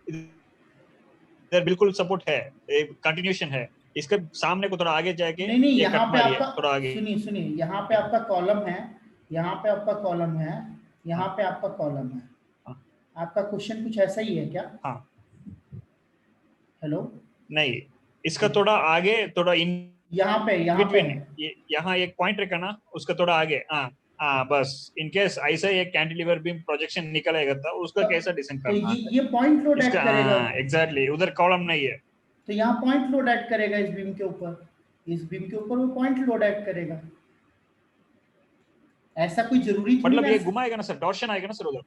इधर बिल्कुल सपोर्ट है, कंटिन्यूशन है, इसके सामने को थोड़ा आगे जाके नहीं नहीं, ये यहाँ कट पे मारिए आपका, थोड़ा आगे। सुनिए सुनिए, यहाँ पे आपका कॉलम है, यहाँ पे आपका कॉलम है, यहाँ हाँ पे आपका कॉलम है। हाँ आपका क्वेश्चन कुछ ऐसा ही है क्या? हाँ। हेलो, नहीं, इसका थोड़ा आगे, थोड़ा इन यहाँ पे बिटवीन, है। ये यहाँ एक पॉइंट रखा ना, उसका थोड़ा आगे। हाँ हाँ बस इन केस ऐसा एक कैंटिलीवर बीम प्रोजेक्शन निकलेगा तो उसका कैसा डिजाइन तो करना है ये पॉइंट लोड ऐड इसका। करेगा, हाँ एग्जैक्टली, उधर कॉलम नहीं है। तो यहाँ पॉइंट लोड ऐड करेगा इस बीम के ऊपर, इस बीम के ऊपर वो पॉइंट लोड ऐड करेगा। ऐसा कोई जरूरी थोड़ी मतलब ना। ये घुमाएगा ना सर, टॉर्शन आएगा ना सर उधर।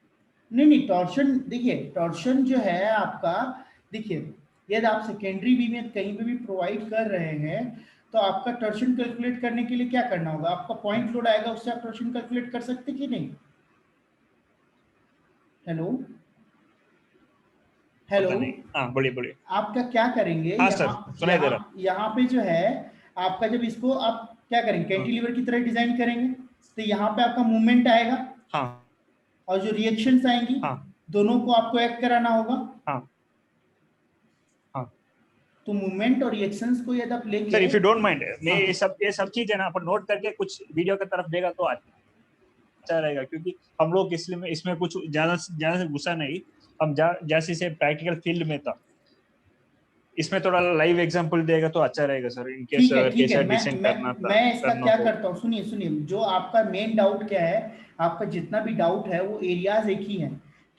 नहीं नहीं, टॉर्शन देखिए, टॉर्शन जो है आपका, देखिए यदि आप सेकेंडरी बीम में कहीं पे भी प्रोवाइड कर रहे हैं तो आपका टॉर्शन कैलकुलेट करने के लिए क्या करना होगा, आपका पॉइंट लोड आएगा उससे आप टॉर्शन कैलकुलेट कर सकते कि नहीं। हेलो हेलो, पता नहीं, हाँ बोलिए बोलिए। आपका क्या करेंगे हाँ सर, यहाँ सुनाई दे रहा। यहाँ पे जो है आपका, जब इसको आप क्या करेंगे कैंटिलीवर की तरह डिजाइन करेंगे तो यहाँ पे आपका मूवमेंट आएगा हाँ और जो रिएक्शंस आएंगी हाँ दोनों को आपको एक्ट कराना होगा। हाँ हाँ। तो मूवमेंट और रिएक्शंस को यदि आप लेके, sir if you don't mind, मैं हाँ ये सब चीज है ना अपन नोट करके कुछ वीडियो की तरफ देगा तो अच्छा रहेगा, क्योंकि हम लोग इसमें इसमें कुछ ज्यादा से घुसा नहीं। हम जैसे से प्रैक्टिकल फील्ड में था, इसमें थोड़ा लाइव एग्जांपल देगा तो अच्छा रहेगा सर, इन केस ठीक है अगर ठीक है, कैसा डिजाइन करना था मैं इसका करना क्या हो। करता हूँ, सुनिए सुनिए, जो आपका मेन डाउट क्या है, आपका जितना भी डाउट है वो एरियाज एक ही है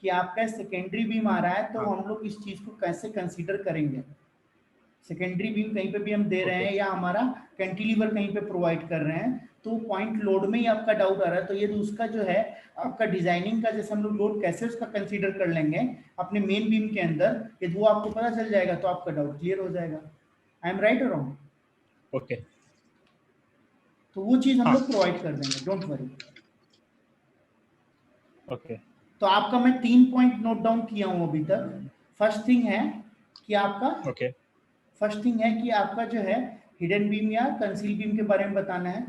कि आपका सेकेंडरी बीम आ रहा है तो हाँ हम लोग इस चीज को कैसे कंसीडर करेंगे। सेकेंडरी बीम कहीं पे भी हम दे रहे ओके हैं या हमारा कैंटिलीवर कहीं पे प्रोवाइड कर रहे हैं तो पॉइंट लोड में ही आपका डाउट आ रहा है, तो ये उसका जो है आपका डिजाइनिंग का, जैसे हम लोग लोड कैसे उसका कंसीडर कर लेंगे अपने मेन बीम के अंदर, यदि वो आपको पता चल जाएगा तो आपका डाउट क्लियर हो जाएगा। आई एम राइट और रॉन्ग? ओके तो वो चीज हम हाँ लोग प्रोवाइड कर देंगे, डोंट वरी। ओके तो आपका मैं 3 पॉइंट नोट डाउन किया हूं अभी तक। फर्स्ट थिंग है कि आपका, ओके फर्स्ट थिंग है कि आपका जो है हिडन बीम या कंसील बीम के बारे में बताना है।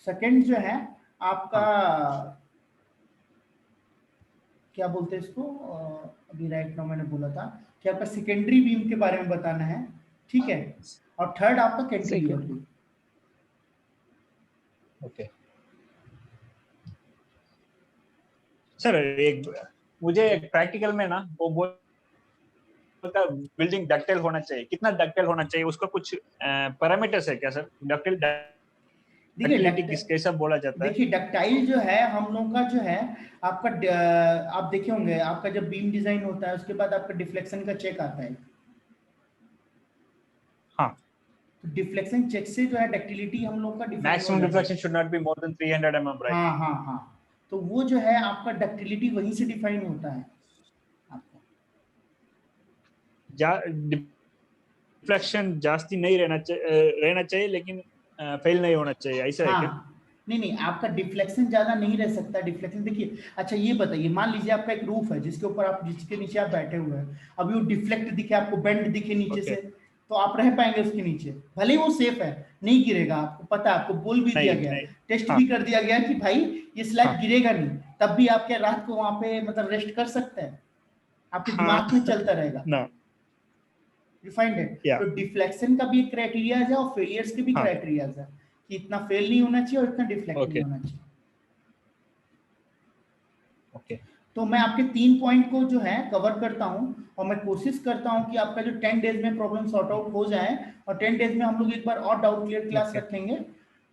सेकंड जो है आपका हाँ क्या बोलते हैं इसको, अभी राइट नाउ मैंने बोला था कि आपका सेकेंडरी बीम के बारे में बताना है, ठीक है, और थर्ड आपका cantilever second beam. Okay. Sir एक मुझे प्रैक्टिकल में ना वो बोलता बिल्डिंग डक्टाइल होना चाहिए, कितना डक्टाइल होना चाहिए उसका कुछ पैरामीटर्स है क्या सर? डक्टाइल देखिए डक्टिलिटी किस कैसा बोला जाता है? देखिए डक्टाइल जो है हम लोगों का जो है आपका आप देखे होंगे आपका जब बीम डिजाइन होता है उसके बाद आपका डिफ्लेक्शन का चेक आता है, हाँ, तो डिफ्लेक्शन चेक से जो है डक्टिलिटी हम लोग का डिफाइन हो मैक्सिमम जाता है। Reflection should not be more than 300 mm, right? हाँ हाँ हाँ, तो वो जो है आपका डक्टिलिटी वहीं से डिफाइन होता है आपका। डिफ्लेक्शन जास्ती नहीं रहना चाहिए लेकिन फेल नहीं होना चाहिए, ऐसा है क्या? हाँ नहीं नहीं, आपका डिफ्लेक्शन ज्यादा नहीं रह सकता। डिफ्लेक्शन देखिए, अच्छा ये बताइए, मान लीजिए आपका एक रूफ है जिसके ऊपर आप, जिसके नीचे आप बैठे हुए हैं, अभी वो डिफ्लेक्ट दिखे आपको, बेंड दिखे नीचे ओके से, तो आप रह पाएंगे उसके नीचे? भले ही वो सेफ है, नहीं गिरेगा, आपको पता है, आपको बोल भी दिया नहीं गया है, नहीं। टेस्ट हाँ भी कर दिया गया है कि भाई ये स्लैब हाँ गिरेगा नहीं, तब भी आप क्या रात को वहां पे मतलब रेस्ट कर सकते हैं, आपके हाँ दिमाग में चलता रहेगा। ना डिफाइंड है। या तो डिफ्लेक्शन का भी एक क्राइटेरिया है और फेलियर्स के भी हाँ क्राइटेरिया है कि इतना फेल नहीं होना चाहिए और इतना डिफ्लेक्ट नहीं ओके होना चाहिए। ओके तो मैं आपके 3 पॉइंट को जो है कवर करता हूं और मैं कोशिश करता हूं कि आपका जो 10 डेज में प्रॉब्लम सॉर्ट आउट हो जाए, और 10 डेज में हम लोग एक बार और डाउट क्लियर क्लास ओके रखेंगे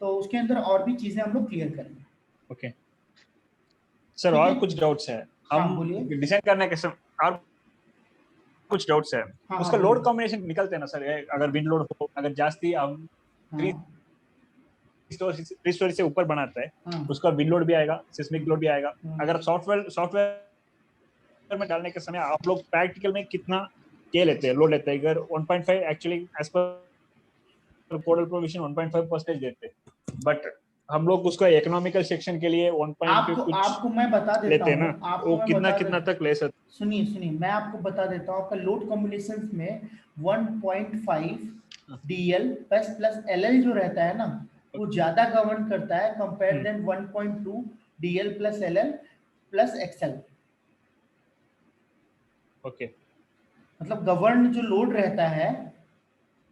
तो उसके अंदर और भी चीजें हम लोग क्लियर करेंगे। ओके। सर ठीक है, और कुछ डाउट्स है, हम हाँ बोलिए। डिजाइन करने के समय और कुछ डाउट्स है। हाँ हाँ उसका लोड बोलिए। कॉम्बिनेशन निकलते हैं ना सर, अगर विंड लोड हो, अगर जास्ती हम हाँ 3 स्टोरी से ऊपर बनाता है हाँ उसका विंड लोड भी आएगा, सिस्मिक लोड भी आएगा। हाँ। अगर सॉफ्टवेयर में डालने के समय आप लोग प्रैक्टिकल में कितना के लेते हैं, लोड लेते हैं? अगर 1.5 एक्चुअली एज पर कोडल प्रोविजन 1.5% देते हैं, बट हम लोग उसका इकोनॉमिकल सेक्शन के लिए 1. आपको कुछ आपको मैं बता देता लेते हैं हूँ, ना, आपको वो मैं कितना बता कितना देता, तक ले सकते? सुनिए सुनिए, मैं आपको बता देता हूँ आपका लोड कॉम्बिनेशन में 1.5 डीएल प्लस प्लस एलएल जो रहता है ना वो ज्यादा गवर्न करता है compare than 1.2 DL plus LL plus XL. Okay मतलब गवर्न जो लोड रहता है,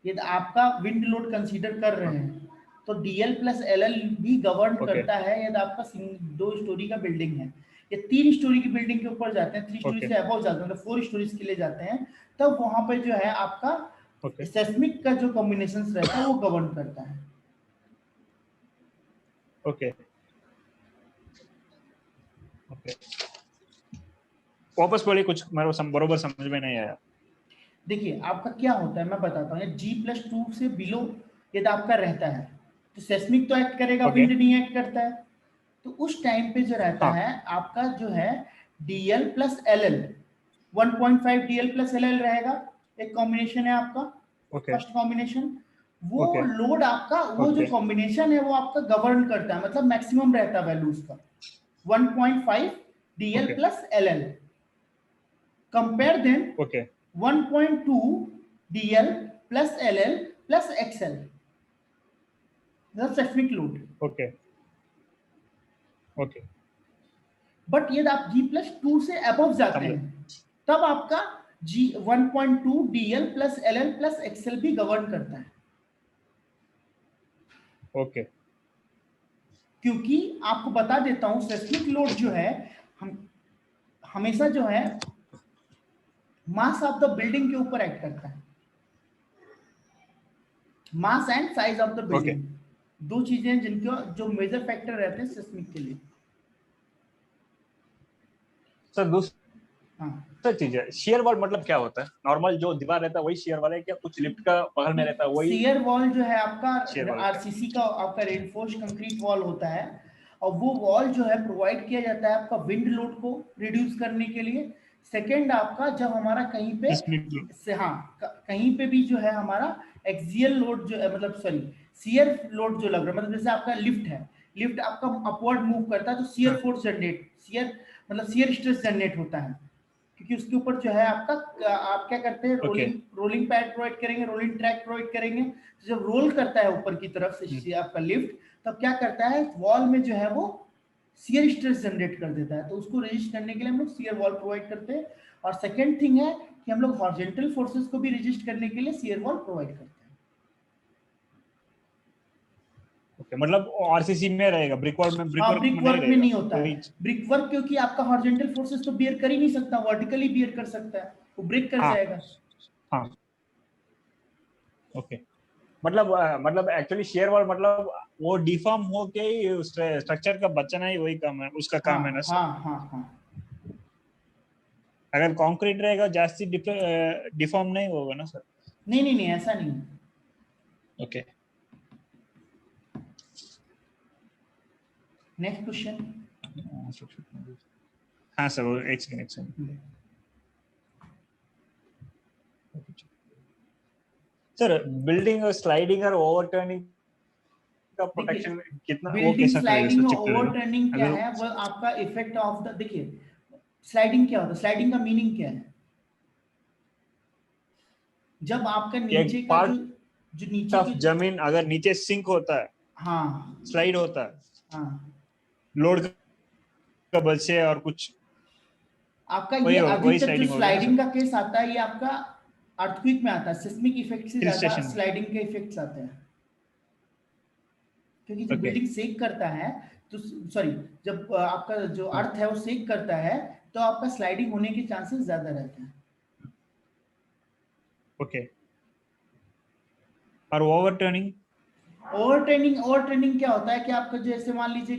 ये आपका विंड लोड कंसीडर कर रहे हैं तो डीएल प्लस एलएल भी गवर्न ओके करता है यदि आपका 2 स्टोरी का बिल्डिंग है या 3 स्टोरी की बिल्डिंग के ऊपर जाते हैं, 3 स्टोरी ओके से अबव जाते हैं, मतलब 4 स्टोरीज के लिए जाते हैं, तब वहां पे जो है आपका ओके सेस्मिक का जो कॉम्बिनेशन रहता है वो गवर्न करता है। ओके। ओके, वापस बोलिए, कुछ मेरे को बरोबर समझ में नहीं आया। देखिए आपका क्या होता है, मैं बताता हूँ। G+2 से बिलो यदि आपका रहता है तो सेस्मिक तो एक्ट करेगा, Okay. विंड नहीं एक्ट करता है। तो उस टाइम पे जो रहता हाँ. है आपका जो है DL plus LL, 1.5 DL plus LL रहेगा, एक कॉम्बिनेशन है आपका, Okay. First combination. वो Okay. लोड आपका, वो जो Okay. कॉम्बिनेशन है वो आपका गवर्न करता है, मतलब मैक्सिमम रहता है वैल्यू उसका 1.5 DL Okay. Plus LL। Compare than Okay. 1.2 DL plus LL plus XL, the seismic load। Okay. Okay. But यदि आप G+2 से अबव जाते समझा। हैं तब आपका G 1.2 DL plus LL plus XL भी गवर्न करता है। Okay. क्योंकि आपको बता देता हूं, सेस्मिक लोड जो है हम हमेशा जो है मास ऑफ द बिल्डिंग के ऊपर एक्ट करता है। Mass and size of the building, दो चीजें जिनके जो मेजर फैक्टर रहते हैं सेस्मिक के लिए। सर हाँ, दूसरा चीज है, शियर वॉल मतलब क्या होता है? नॉर्मल जो दीवार रहता है वही शियर वॉल है क्या? कुछ लिफ्ट का बगल में रहता है वही शियर वॉल जो है आपका shear wall आरसीसी का आपका रेनफोर्स्ड कंक्रीट वॉल होता है, और वो वॉल जो है प्रोवाइड किया जाता है आपका विंड लोड को रिड्यूस करने के लिए। सेकंड आपका जब हमारा कहीं पे से कहीं पे भी जो है हमारा एक्सियल लोड जो है, मतलब सॉरी शियर लोड जो लग रहा है, मतलब जैसे आपका लिफ्ट है, लिफ्ट आपका अपवर्ड मूव करता है तो शियर फोर्स जनरेट, शियर मतलब शियर स्ट्रेस जनरेट होता है, क्योंकि उसके ऊपर जो है आपका आप क्या करते हैं, रोलिंग पैड प्रोवाइड करेंगे, रोलिंग ट्रैक प्रोवाइड करेंगे। तो जब रोल करता है ऊपर की तरफ से आपका लिफ्ट, तब क्या करता है वॉल में जो है वो शियर स्ट्रेस जनरेट कर देता है, तो उसको रेजिस्ट करने के लिए हम लोग शियर वॉल प्रोवाइड करते हैं। और सेकेंड थिंग है कि हम लोग हॉरिजॉन्टल फोर्सेस को भी रेजिस्ट करने के लिए शियर वॉल प्रोवाइड करते हैं। ओके, मतलब आरसीसी में रहेगा, ब्रिक वर्क में ब्रिक वर्क में नहीं होता है ब्रिक वर्क, क्योंकि आपका हॉरिजॉन्टल फोर्सेस तो बियर कर ही नहीं सकता, वर्टिकली बियर कर सकता है, वो ब्रेक कर जाएगा। हाँ, ओके, मतलब एक्चुअली शेयर वॉल मतलब वो डिफॉर्म हो के स्ट्रक्चर का बचना ही वही काम है, उसका काम है ना सर? हाँ। अगर कंक्रीट रहेगा जास्ती डिफॉर्म नहीं होगा ना सर? नहीं ऐसा नहीं। Okay, next question. हाँ सर, एक सेकंड। सर बिल्डिंग और स्लाइडिंग और ओवरटर्निंग का प्रोटेक्शन कितना, वो बिल्डिंग कैसा करेगा स्लाइडिंग सर? और चेक करेगा ओवरटर्निंग क्या है, वो आपका इफेक्ट ऑफ द, देखिए स्लाइडिंग क्या होता है, स्लाइडिंग का मीनिंग क्या है? जब आपका नीचे का जो नीचे ऑफ की जमीन अगर नीचे सिंक होता है, हाँ स्लाइड होता है, हाँ, लोड का बल से और कुछ आपका ये वही अधिकतर जो स्लाइडिंग हो गया ना स्लाइडिंग सर? का केस आता है ये आपका अर्थक्वेक में आता है, सिस्मिक इफेक्ट से हिल ज्यादा स्टेशन में। स्लाइडिंग के इफेक्ट्स आते हैं, क्योंकि जब ओके, बिल्डिंग सेक करता है तो सॉरी, जब आपका जो अर्थ है वो सेक करता है तो आपका स्लाइडिंग होने के चांसेस ज्यादा रहते हैं। ओके, और ओवरटर्निंग? ओवरटर्निंग क्या होता है कि आपका जैसे मान लीजिए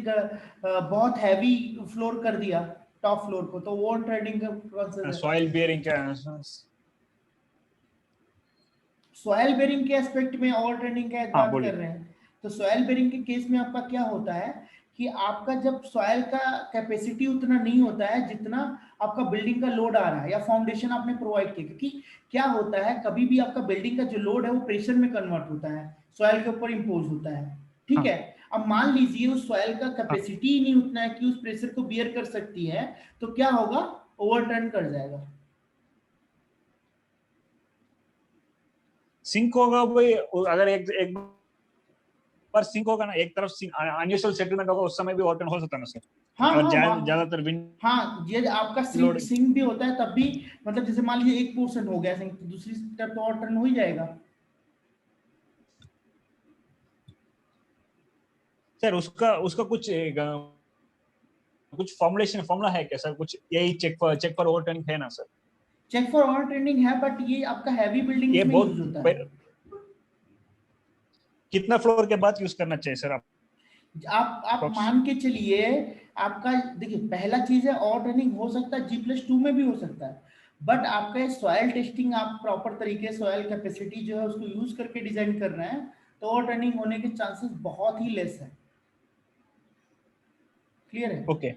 बहुत हैवी फ्लोर कर दिया टॉप फ्लोर को, तो ओवरटर्निंग का प्रोसेस है। सॉइल बेयरिंग का? सॉयल बेरिंग के एस्पेक्ट में ओवरटर्निंग का हाँ बात कर बोलिए। रहे हैं, तो सॉयल बेरिंग के केस में आपका क्या होता है कि आपका जब सॉयल का कैपेसिटी उतना नहीं होता है जितना आपका बिल्डिंग का लोड आ रहा है या फाउंडेशन आपने प्रोवाइड किया, क्योंकि क्या होता है कभी भी आपका बिल्डिंग का जो लोड है वो प्रेशर में कन्वर्ट होता है, सॉयल के ऊपर इंपोज होता है, ठीक है। अब मान लीजिए उस सॉयल का कैपेसिटी ही नहीं उतना है कि उस प्रेशर को बियर कर सकती है, तो क्या होगा, ओवरटर्न कर जाएगा। सिंक होगा भाई, अगर एक बार सिंक होगा ना, एक तरफ अनयूजुअल सेटलमेंट होगा, उस समय भी ओवरटर्न हो सकता है ना सर? और ज्यादातर विंड हाँ, ये आपका सिंक भी होता है तब भी, मतलब जैसे मान लीजिए एक पोर्शन हो गया सिंक तो दूसरी तरफ तो ओवरटर्न हो ही जाएगा। सर उसका कुछ फॉर्मूला है क्या सर? कुछ यही चेक फॉर ओवरटर्निंग है ना सर? चेक फॉर ओवरटर्निंग है, बट ये आपका हैवी बिल्डिंग्स ये में यूज होता है। कितना फ्लोर के बाद यूज करना चाहिए सर आप? आप मान के चलिए, आपका देखिए पहला चीज है और रनिंग हो सकता है G+2 में भी हो सकता है, बट आपका सॉयल टेस्टिंग आप प्रॉपर तरीके सॉयल कैपेसिटी जो है उसको यूज करके डिजाइन कर रहे हैं, तो ओवर रनिंग होने के चांसेस बहुत ही लेस है। क्लियर है? ओके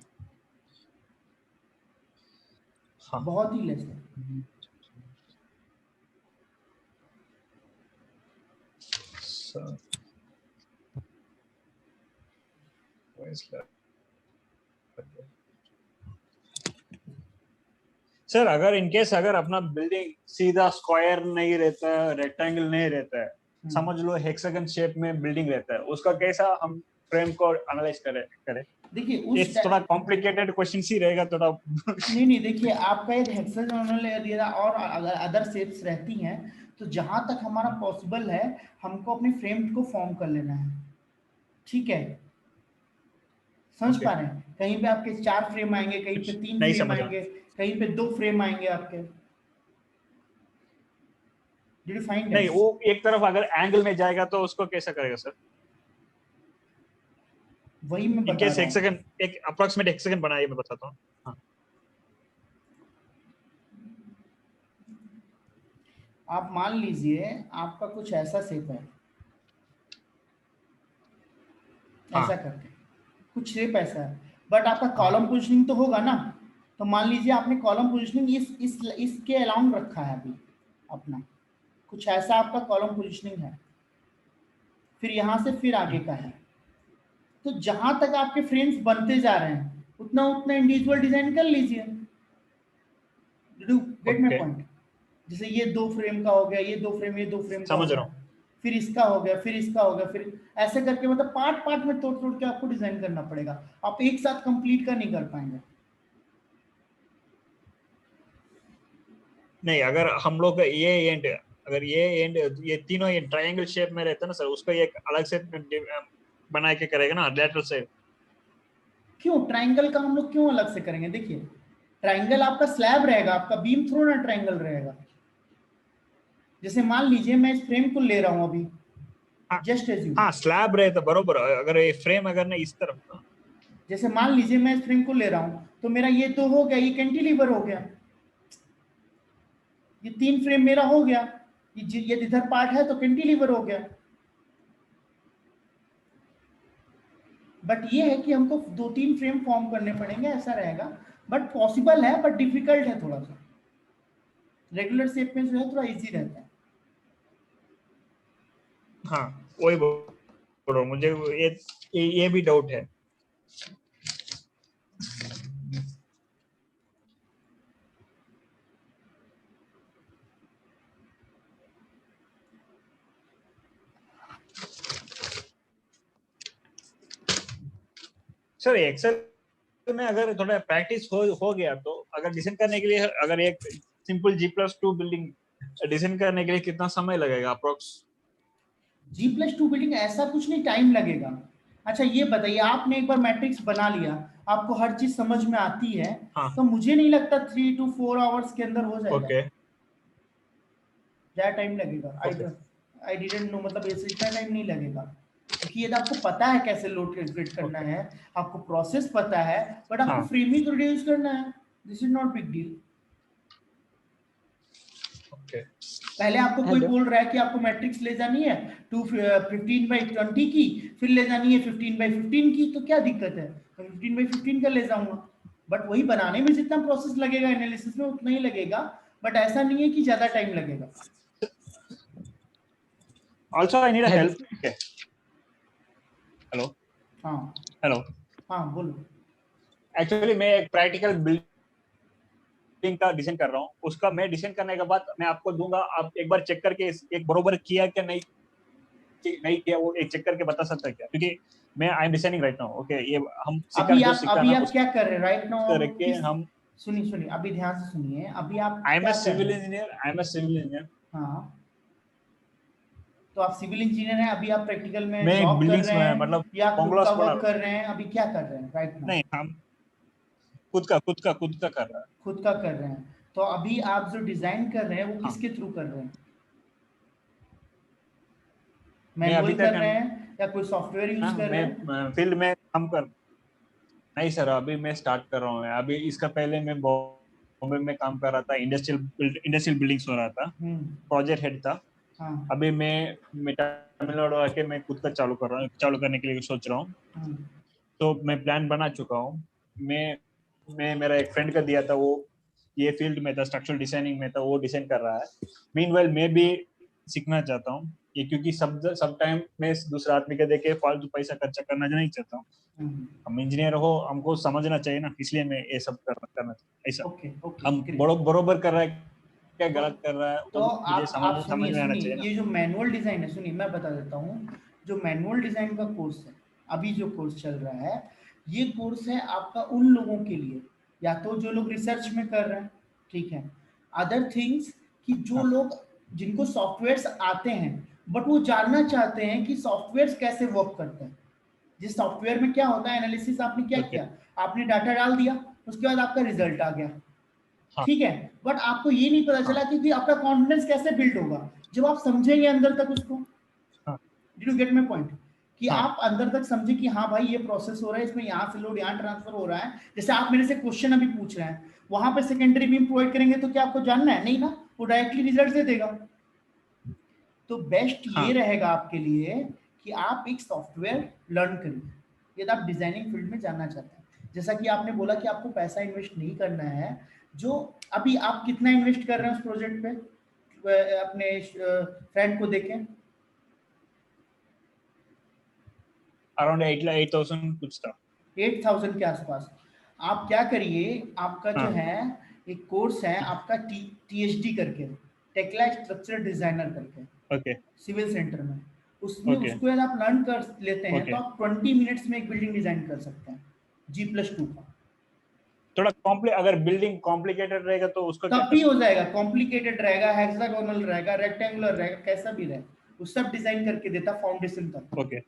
हाँ बहुत ही लेस है। सर अगर इनकेस अगर अपना बिल्डिंग सीधा स्क्वायर नहीं रहता है, रेक्टेंगल नहीं रहता है, समझ लो हेक्सागन शेप में बिल्डिंग रहता है, उसका कैसा हम फ्रेम को एनालाइज करें? देखिए ये थोड़ा कॉम्प्लिकेटेड क्वेश्चन ही रहेगा थोड़ा। नहीं देखिए, आपका एक हेक्सागोनल एरिया और अगर अदर शेप्स रहती हैं, तो जहां तक हमारा पॉसिबल है हमको अपने फ्रेम को फॉर्म कर लेना है। ठीक है, समझ पा रहे हैं? कहीं पे आपके 4 फ्रेम आएंगे, कहीं पे 3 नहीं फ्रेम समझ रहा। आएंगे, कहीं पे 2 फ्रेम आएंगे आपके। डिड यू फाइंड नहीं, दैट? वो एक तरफ अगर एंगल में जाएगा तो उसको कैसा करेगा सर? वही मैं बता इनकेस रहा हूँ। हेक्सागन एक अप्रोक्सीमेट हेक्सागन बनाइए, मैं बताता हूँ। हाँ आप मान लीजिए आपका कुछ ऐसा शेप है, हाँ ऐसा करके कुछ शेप ऐसा है, बट आपका हाँ कॉलम पोजिशनिंग तो होगा ना। तो मान लीजिए आपने कॉलम पोजिशनिंग इसके अलाउंग रखा है अभी अपना, कुछ ऐसा आपका कॉलम पोजिशनिंग है, फिर यहाँ से फिर आगे का है। तो जहां तक आपके फ्रेम्स बनते जा रहे हैं उतना उतना इंडिविजुअल डिजाइन कर लीजिए। Did you get my okay point? जैसे ये 2 फ्रेम का हो गया, ये 2 फ्रेम, ये 2 फ्रेम का हो समझ गया, रहा हूँ। फिर इसका हो गया, फिर इसका हो गया, फिर ऐसे करके मतलब पार्ट पार्ट में तोड़ तोड़ के आपको डिजाइन करना पड़ेगा। आप एक साथ कंप्लीट का नहीं कर पाएंगे। नहीं, अगर हम लोग ये एंड, अगर ये एंड, ये तीनों ये ट्रायंगल शेप में रहता है ना सर, उसको एक अलग से बना के करेगा ना लेटरल से। क्यों ट्राइंगल का हम लोग क्यों अलग से करेंगे? देखिए, ट्राइंगल आपका स्लैब रहेगा, आपका बीम थ्रो ना ट्राइंगल रहेगा। जैसे मान लीजिए मैं इस फ्रेम को ले रहा हूं अभी, हाँ जस्ट एज यू, हाँ, स्लैब रहता बरोबर। अगर ये फ्रेम अगर नहीं इस तरफ ना। जैसे मान लीजिए मैं इस फ्रेम को ले रहा हूं, तो मेरा ये 2 हो गया, ये कैंटिलीवर हो गया, ये 3 फ्रेम मेरा हो गया, ये इधर पार्ट है तो कैंटिलीवर हो गया। बट ये है कि हमको 2-3 फ्रेम फॉर्म करने पड़ेंगे, ऐसा रहेगा। बट पॉसिबल है, बट डिफिकल्ट है थोड़ा सा। रेगुलर शेप में जो है थोड़ा इजी रहता है। हाँ वही बोलो, मुझे ये भी डाउट है। सर एक्सेल में अगर थोड़ा प्रैक्टिस हो गया तो अगर डिजाइन करने के लिए, अगर एक सिंपल G+2 बिल्डिंग डिजाइन करने के लिए कितना समय लगेगा अप्रोक्स? G+2 बिल्डिंग ऐसा कुछ नहीं टाइम लगेगा। अच्छा ये बताइए, आपने एक बार मैट्रिक्स बना लिया, आपको हर चीज समझ में आती है, हाँ तो मुझे नहीं लगता 3 to 4 आवर्स के अंदर हो जाएगा। ओके ज्यादा टाइम लगेगा। ओके आई डिडंट नो, मतलब ऐसे इतना टाइम नहीं लगेगा, क्योंकि ये तो आपको पता है कैसे लोड कैलकुलेट करना ओके है, आपको प्रोसेस पता है, बट आपको हाँ फ्रेमिंग को रिड्यूस करना है। This is not big deal. Okay पहले आपको कोई हेलो। बोल रहा है कि आपको मैट्रिक्स ले जानी है 15/20 की, फिर ले जानी है 15/15 की, तो क्या दिक्कत है? मैं 15/15 का ले जाऊंगा, बट वही बनाने में जितना प्रोसेस लगेगा एनालिसिस में उतना ही लगेगा, बट ऐसा नहीं है कि ज्यादा टाइम लगेगा। Also I need hello. Help. Okay hello हाँ हेलो। हाँ बोलो। एक्चुअली मैं एक प्रैक्टिकल बिल्डिंग का डिजाइन कर रहा हूँ, उसका मैं डिजाइन करने के बाद मैं आपको दूंगा, आप एक बार चेक करके एक बरोबर किया क्या नहीं नहीं किया वो एक चेक करके बता सकता है क्या? क्योंकि मैं I am designing right now. Okay, ये हम अभी जो आप सिखाना क्या कर रहे हैं राइट नाउ? उसको आप रख के किस, हम। सुनिए सुनिए, अभी ध्यान से सुनिए, अभी आप आई एम ए क्या कर रहे सिविल हैं? Engineer, I am a civil engineer. हाँ, तो आप सिविल इंजीनियर हैं, अभी आप प्रैक्टिकल में मैं एक जॉब कर बिल्डिंग्स रहे में हैं मतलब या खुद का बंगलोस बना वर्क रहा हूँ। कर रहे हैं? अभी क्या कर रहे हैं राइट नाउ? नहीं, हम खुद का कर रहा है। खुद का कर रहे हैं। तो अभी आप जो डिजाइन कर रहे हैं वो हाँ किसके थ्रू कर रहे हैं? मैनुअल अभी कर तक रहे हैं या कोई सॉफ्टवेयर यूज कर रहे हैं? मैं फील्ड में काम कर नहीं सर, अभी मैं स्टार्ट कर रहा हूँ। अभी इसका पहले मैं बॉम्बे में काम कर रहा था, इंडस्ट्रियल बिल्डिंग्स हो रहा था, प्रोजेक्ट हेड था। हाँ। अभी मैं तमिलनाडु आके मैं खुद का चालू करने के लिए सोच रहा हूँ। तो मैं प्लान बना चुका हूँ। मैं मेरा एक फ्रेंड का दिया था, वो ये फील्ड में था, स्ट्रक्चरल डिजाइनिंग में था, वो डिजाइन कर रहा है। मीनवाइल मैं भी सीखना चाहता हूँ ये, क्योंकि सब टाइम मैं दूसरा आदमी के देखे फालतू पैसा खर्चा करना नहीं चाहता हूँ। हम इंजीनियर हो, हमको समझना चाहिए ना, इसलिए मैं ये सब करना ऐसा। ओके हम बरोबर कर रहा है क्या गलत कर रहा है, तो वो मुझे आप समझ में आना सुनिए, चाहिए ना। ये जो मैनुअल डिजाइन है, सुनिए मैं बता देता हूँ। जो मैनुअल डिजाइन का कोर्स है, अभी जो कोर्स चल रहा है, ये कोर्स है आपका उन लोगों के लिए, या तो जो लोग रिसर्च में कर रहे हैं, ठीक है, अदर थिंग्स, कि जो हाँ, लोग जिनको सॉफ्टवेयर्स आते हैं बट वो जानना चाहते हैं कि सॉफ्टवेयर्स कैसे वर्क करते हैं। जिस सॉफ्टवेयर में क्या होता है, एनालिसिस आपने क्या ओके, किया, आपने डाटा डाल दिया, उसके बाद आपका रिजल्ट आ गया, हाँ ठीक है, बट आपको ये नहीं पता हाँ चला कि आपका कॉन्फिडेंस कैसे बिल्ड होगा जब आप समझेंगे अंदर तक उसको। हाँ did you get my point? कि हाँ आप अंदर तक समझे कि हाँ भाई ये प्रोसेस हो रहा है, इसमें यहाँ से लोड यहाँ ट्रांसफर हो रहा है। जैसे आप मेरे से क्वेश्चन अभी पूछ रहे हैं, वहां पे सेकेंडरी बीम प्रोवाइड करेंगे तो क्या आपको जानना है? नहीं ना, वो डायरेक्टली रिजल्ट दे देगा। तो बेस्ट ये हाँ। रहेगा आपके लिए कि आप एक सॉफ्टवेयर लर्न करिए यदि आप डिजाइनिंग फील्ड में जाना चाहते हैं। जैसा कि आपने बोला कि आपको पैसा इन्वेस्ट नहीं करना है, जो अभी आप कितना इन्वेस्ट कर रहे हैं उस प्रोजेक्ट पे, अपने फ्रेंड को देखें। अराउंड 8,000 कुछ था। 8,000 के आसपास। आप क्या करिए, आपका जो हाँ, है एक कोर्स है आपका TSD करके, टेक्ला स्ट्रक्चर डिजाइनर करके, ओके सिविल सेंटर में। उसमें ओके उसको यदि आप लर्न कर लेते हैं तो ओके। आप 20 मिनट्स में एक बिल्डिंग डिजाइन कर सकते हैं, G+2 का। थोड़ा अगर बिल्डिंग कॉम्प्लिकेटेड रहेगा तो उसका क्या तब कर भी हो सकते जाएगा, कॉम्प्लिकेटेड रहेगा, हेक्सागोनल रहेगा, रेक्टेंगुलर रहेगा, कैसा भी रहे, वो सब डिजाइन करके देता फाउंडेशन तक। हैं? ओके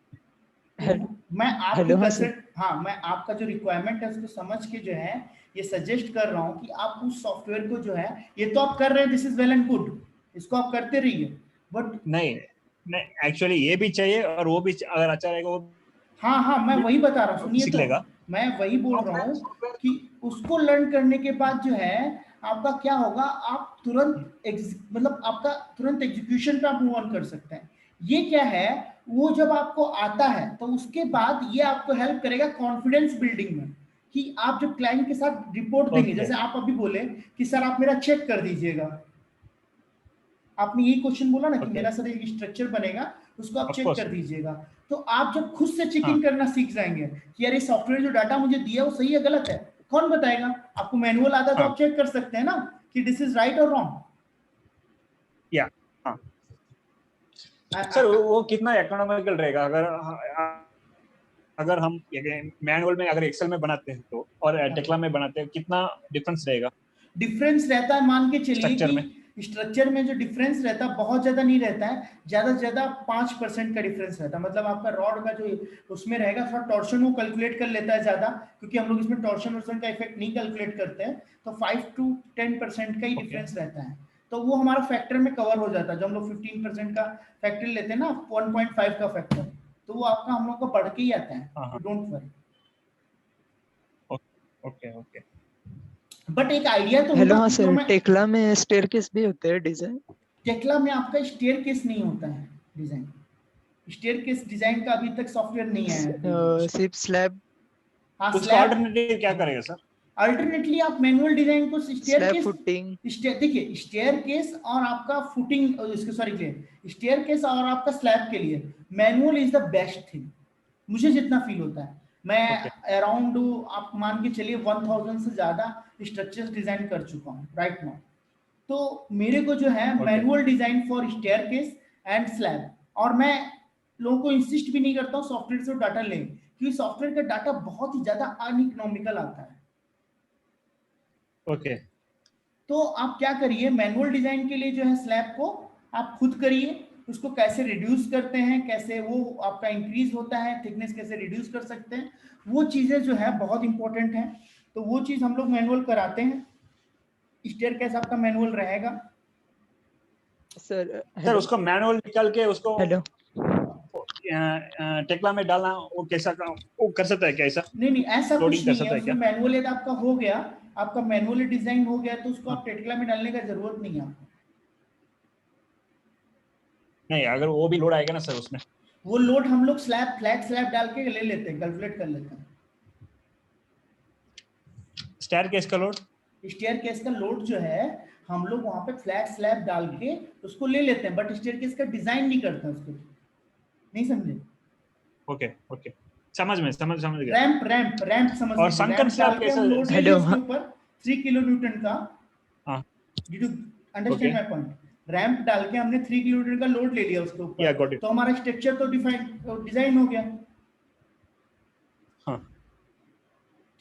तो मैं आपकी हेलो। हाँ सर। कंसर्ट, हाँ, मैं आपका जो रिक्वायरमेंट है उसको समझ के जो है ये सजेस्ट कर रहा हूँ कि आप उस सॉफ्टवेयर को जो है, ये तो आप कर रहे हैं, this is well and good, इसको आप करते रहिए, बट नहीं नहीं, एक्चुअली ये भी चाहिए और वो भी अगर अच्छा रहेगा वो हाँ हाँ, मैं वही बता रहा हूँ, सुनिए सीख तो, लेगा। मैं वही बोल रहा हूँ कि उसको लर्न करने के बाद जो है आपका क्या होगा, आप तुरंत मतलब आपका तुरंत एग्जीक्यूशन पे आप मूव ऑन कर सकते हैं। ये क्या है, वो जब आपको आता है तो उसके बाद ये आपको हेल्प करेगा कॉन्फिडेंस बिल्डिंग में, कि आप जब क्लाइंट के साथ रिपोर्ट देंगे, ओके जैसे आप अभी बोले कि सर आप मेरा चेक कर दीजिएगा, आपने यही क्वेश्चन बोला ना कि ओके, मेरा सर एक स्ट्रक्चर बनेगा, उसको आप ऑफ चेक कोर्स। कर दीजिएगा। तो आप जब खुद से चेक इन हाँ करना सीख जाएंगे कि यार ये सॉफ्टवेयर जो डाटा मुझे दिया वो सही है गलत है, कौन बताएगा आपको? मैनुअल आता है तो हाँ आप चेक कर सकते हैं ना कि दिस इज राइट और रॉन्ग। या हाँ सर, वो कितना इकोनॉमिकल रहेगा अगर हम मैनुअल में, अगर एक्सेल में बनाते हैं तो, और टेक्ला में बनाते हैं, कितना डिफरेंस रहेगा डिफरेंस रहता है, मान के चलिए स्ट्रक्चर में? कि स्ट्रक्चर में जो डिफरेंस रहता है बहुत ज्यादा नहीं रहता है, ज्यादा से ज्यादा 5% का डिफरेंस रहता है। मतलब आपका रॉड का जो उसमें रहेगा थोड़ा टॉर्शन वो कैलकुलेट कर लेता है ज्यादा, क्योंकि हम लोग इसमें टॉर्शन वर्सन का इफेक्ट नहीं कैलकुलेट करते हैं, तो 5 to 10% का ही ओके डिफरेंस रहता है। तो वो हमारा फैक्टर में कवर हो जाता है, जो हम लोग 15% का फैक्टर लेते हैं ना, 1.5 का फैक्टर, तो वो आपका हम लोग का बढ़ के ही आता है, हाँ तो हाँ don't worry. Okay okay. But एक आइडिया तो हेलो। होगा हाँ कि जो सर, मैं, टेक्ला में स्टेयरकेस भी होते हैं डिजाइन? टेक्ला में आपका स्टेयर केस नहीं होता है डिजाइन, स्टेयर केस डिजाइन का अभी तक सॉफ्टवेयर नहीं आया है अभी। सिर्फ स्लैब? हाँ, उसका स्लैब। ऑल्टरनेटिव क्या करेगा सर? अल्टरनेटली आप मैनुअल डिजाइन को स्टेयर स्लैब केस, फुटिंग? देखिए स्टेयर केस और आपका फुटिंग, इसके सॉरी, स्टेयर केस और आपका स्लैब के लिए manual is the best thing, मुझे जितना फील होता है। मैं ओके अराउंड, आप मान के चलिए 1000 से ज्यादा स्ट्रक्चर्स डिजाइन कर चुका हूँ राइट नाउ। तो मेरे को जो है okay manual design for staircase and slab, और मैं लोगों को इंसिस्ट भी नहीं करता हूँ सॉफ्टवेयर से डाटा लें, क्योंकि सॉफ्टवेयर का डाटा बहुत ही ज्यादा अनइकोनॉमिकल आता है। ओके तो आप क्या करिए, मैनुअल डिजाइन के लिए जो है स्लैब को आप खुद करिए, उसको कैसे रिड्यूस करते हैं, कैसे वो आपका इंक्रीज होता है, थिकनेस कैसे रिड्यूस कर सकते हैं, वो चीजें जो है बहुत इंपॉर्टेंट है। तो वो चीज हम लोग मैनुअल कराते हैं, स्टेयरकेस आपका मैनुअल रहेगा। Sir sir, hello. उसको मैनुअल निकाल के उसको हेलो। टेक्ला में डालना वो कैसा वो कर सकता है क्या ऐसा? नहीं ऐसा Loading कुछ कर नहीं सकता है, है क्या? उसमें मैनुअली आपका हो गया, आपका मैनुअली डिजाइन हो गया तो उसको आप टेक्ला में डालने का जरूरत नहीं है आपको। नहीं, अगर वो भी लोड आएगा ना सर उसमें? वो लोड हम लोग स्लैब, फ्लैट स्लैब डाल के ले लेते हैं, कैलकुलेट कर लेते हैं। स्टेयरकेस का लोड? स्टेयरकेस का लोड जो है हम लोग वहां पे फ्लैट स्लैब डाल के उसको ले लेते हैं, बट स्टेयरकेस का डिजाइन नहीं करते उसको। नहीं समझे? ओके ओके, समझ गया। रैंप रैंप रैंप समझ और लीजिए, sunken रैंप slab डाल के हम कैसे? लोड ले हेलो, लिया उसके ऊपर 3 किलो न्यूटन का। हाँ, Did you understand Okay. my point? Ramp डाल के हमने 3 किलो न्यूटन का लोड ले लिया उसके ऊपर, Yeah, got it. तो हमारा स्ट्रक्चर तो डिजाइन हो गया। हाँ,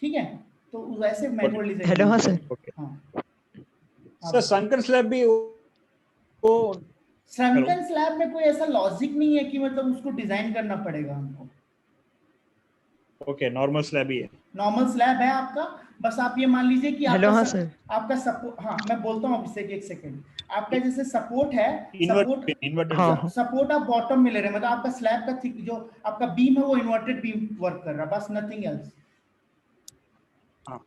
ठीक है, तो वैसे मैनुअल डिजाइन। हेलो, हाँ सर। ओके हाँ सर, संकन स्लैब भी वो श्रंकन स्लैब में कोई ऐसा लॉजिक नहीं है कि मतलब उसको डिजाइन करना पड़ेगा हमको। ओके, नॉर्मल स्लैब ही है। नॉर्मल स्लैब है आपका, बस आप ये मान लीजिए कि हेलो, आपका हाँ सर। आपका सपोर्ट, हाँ मैं बोलता हूँ अभिषेक एक सेकंड, आपका जैसे सपोर्ट है, इन्वर्टेड हाँ, बीम। सपोर्ट आप बॉटम में ले रहे हैं, मतलब आपका स्लैब का थिक जो आपका बीम है वो इन्वर्टेड बीम वर्क कर रहा है, बस नथिंग एल्स। हाँ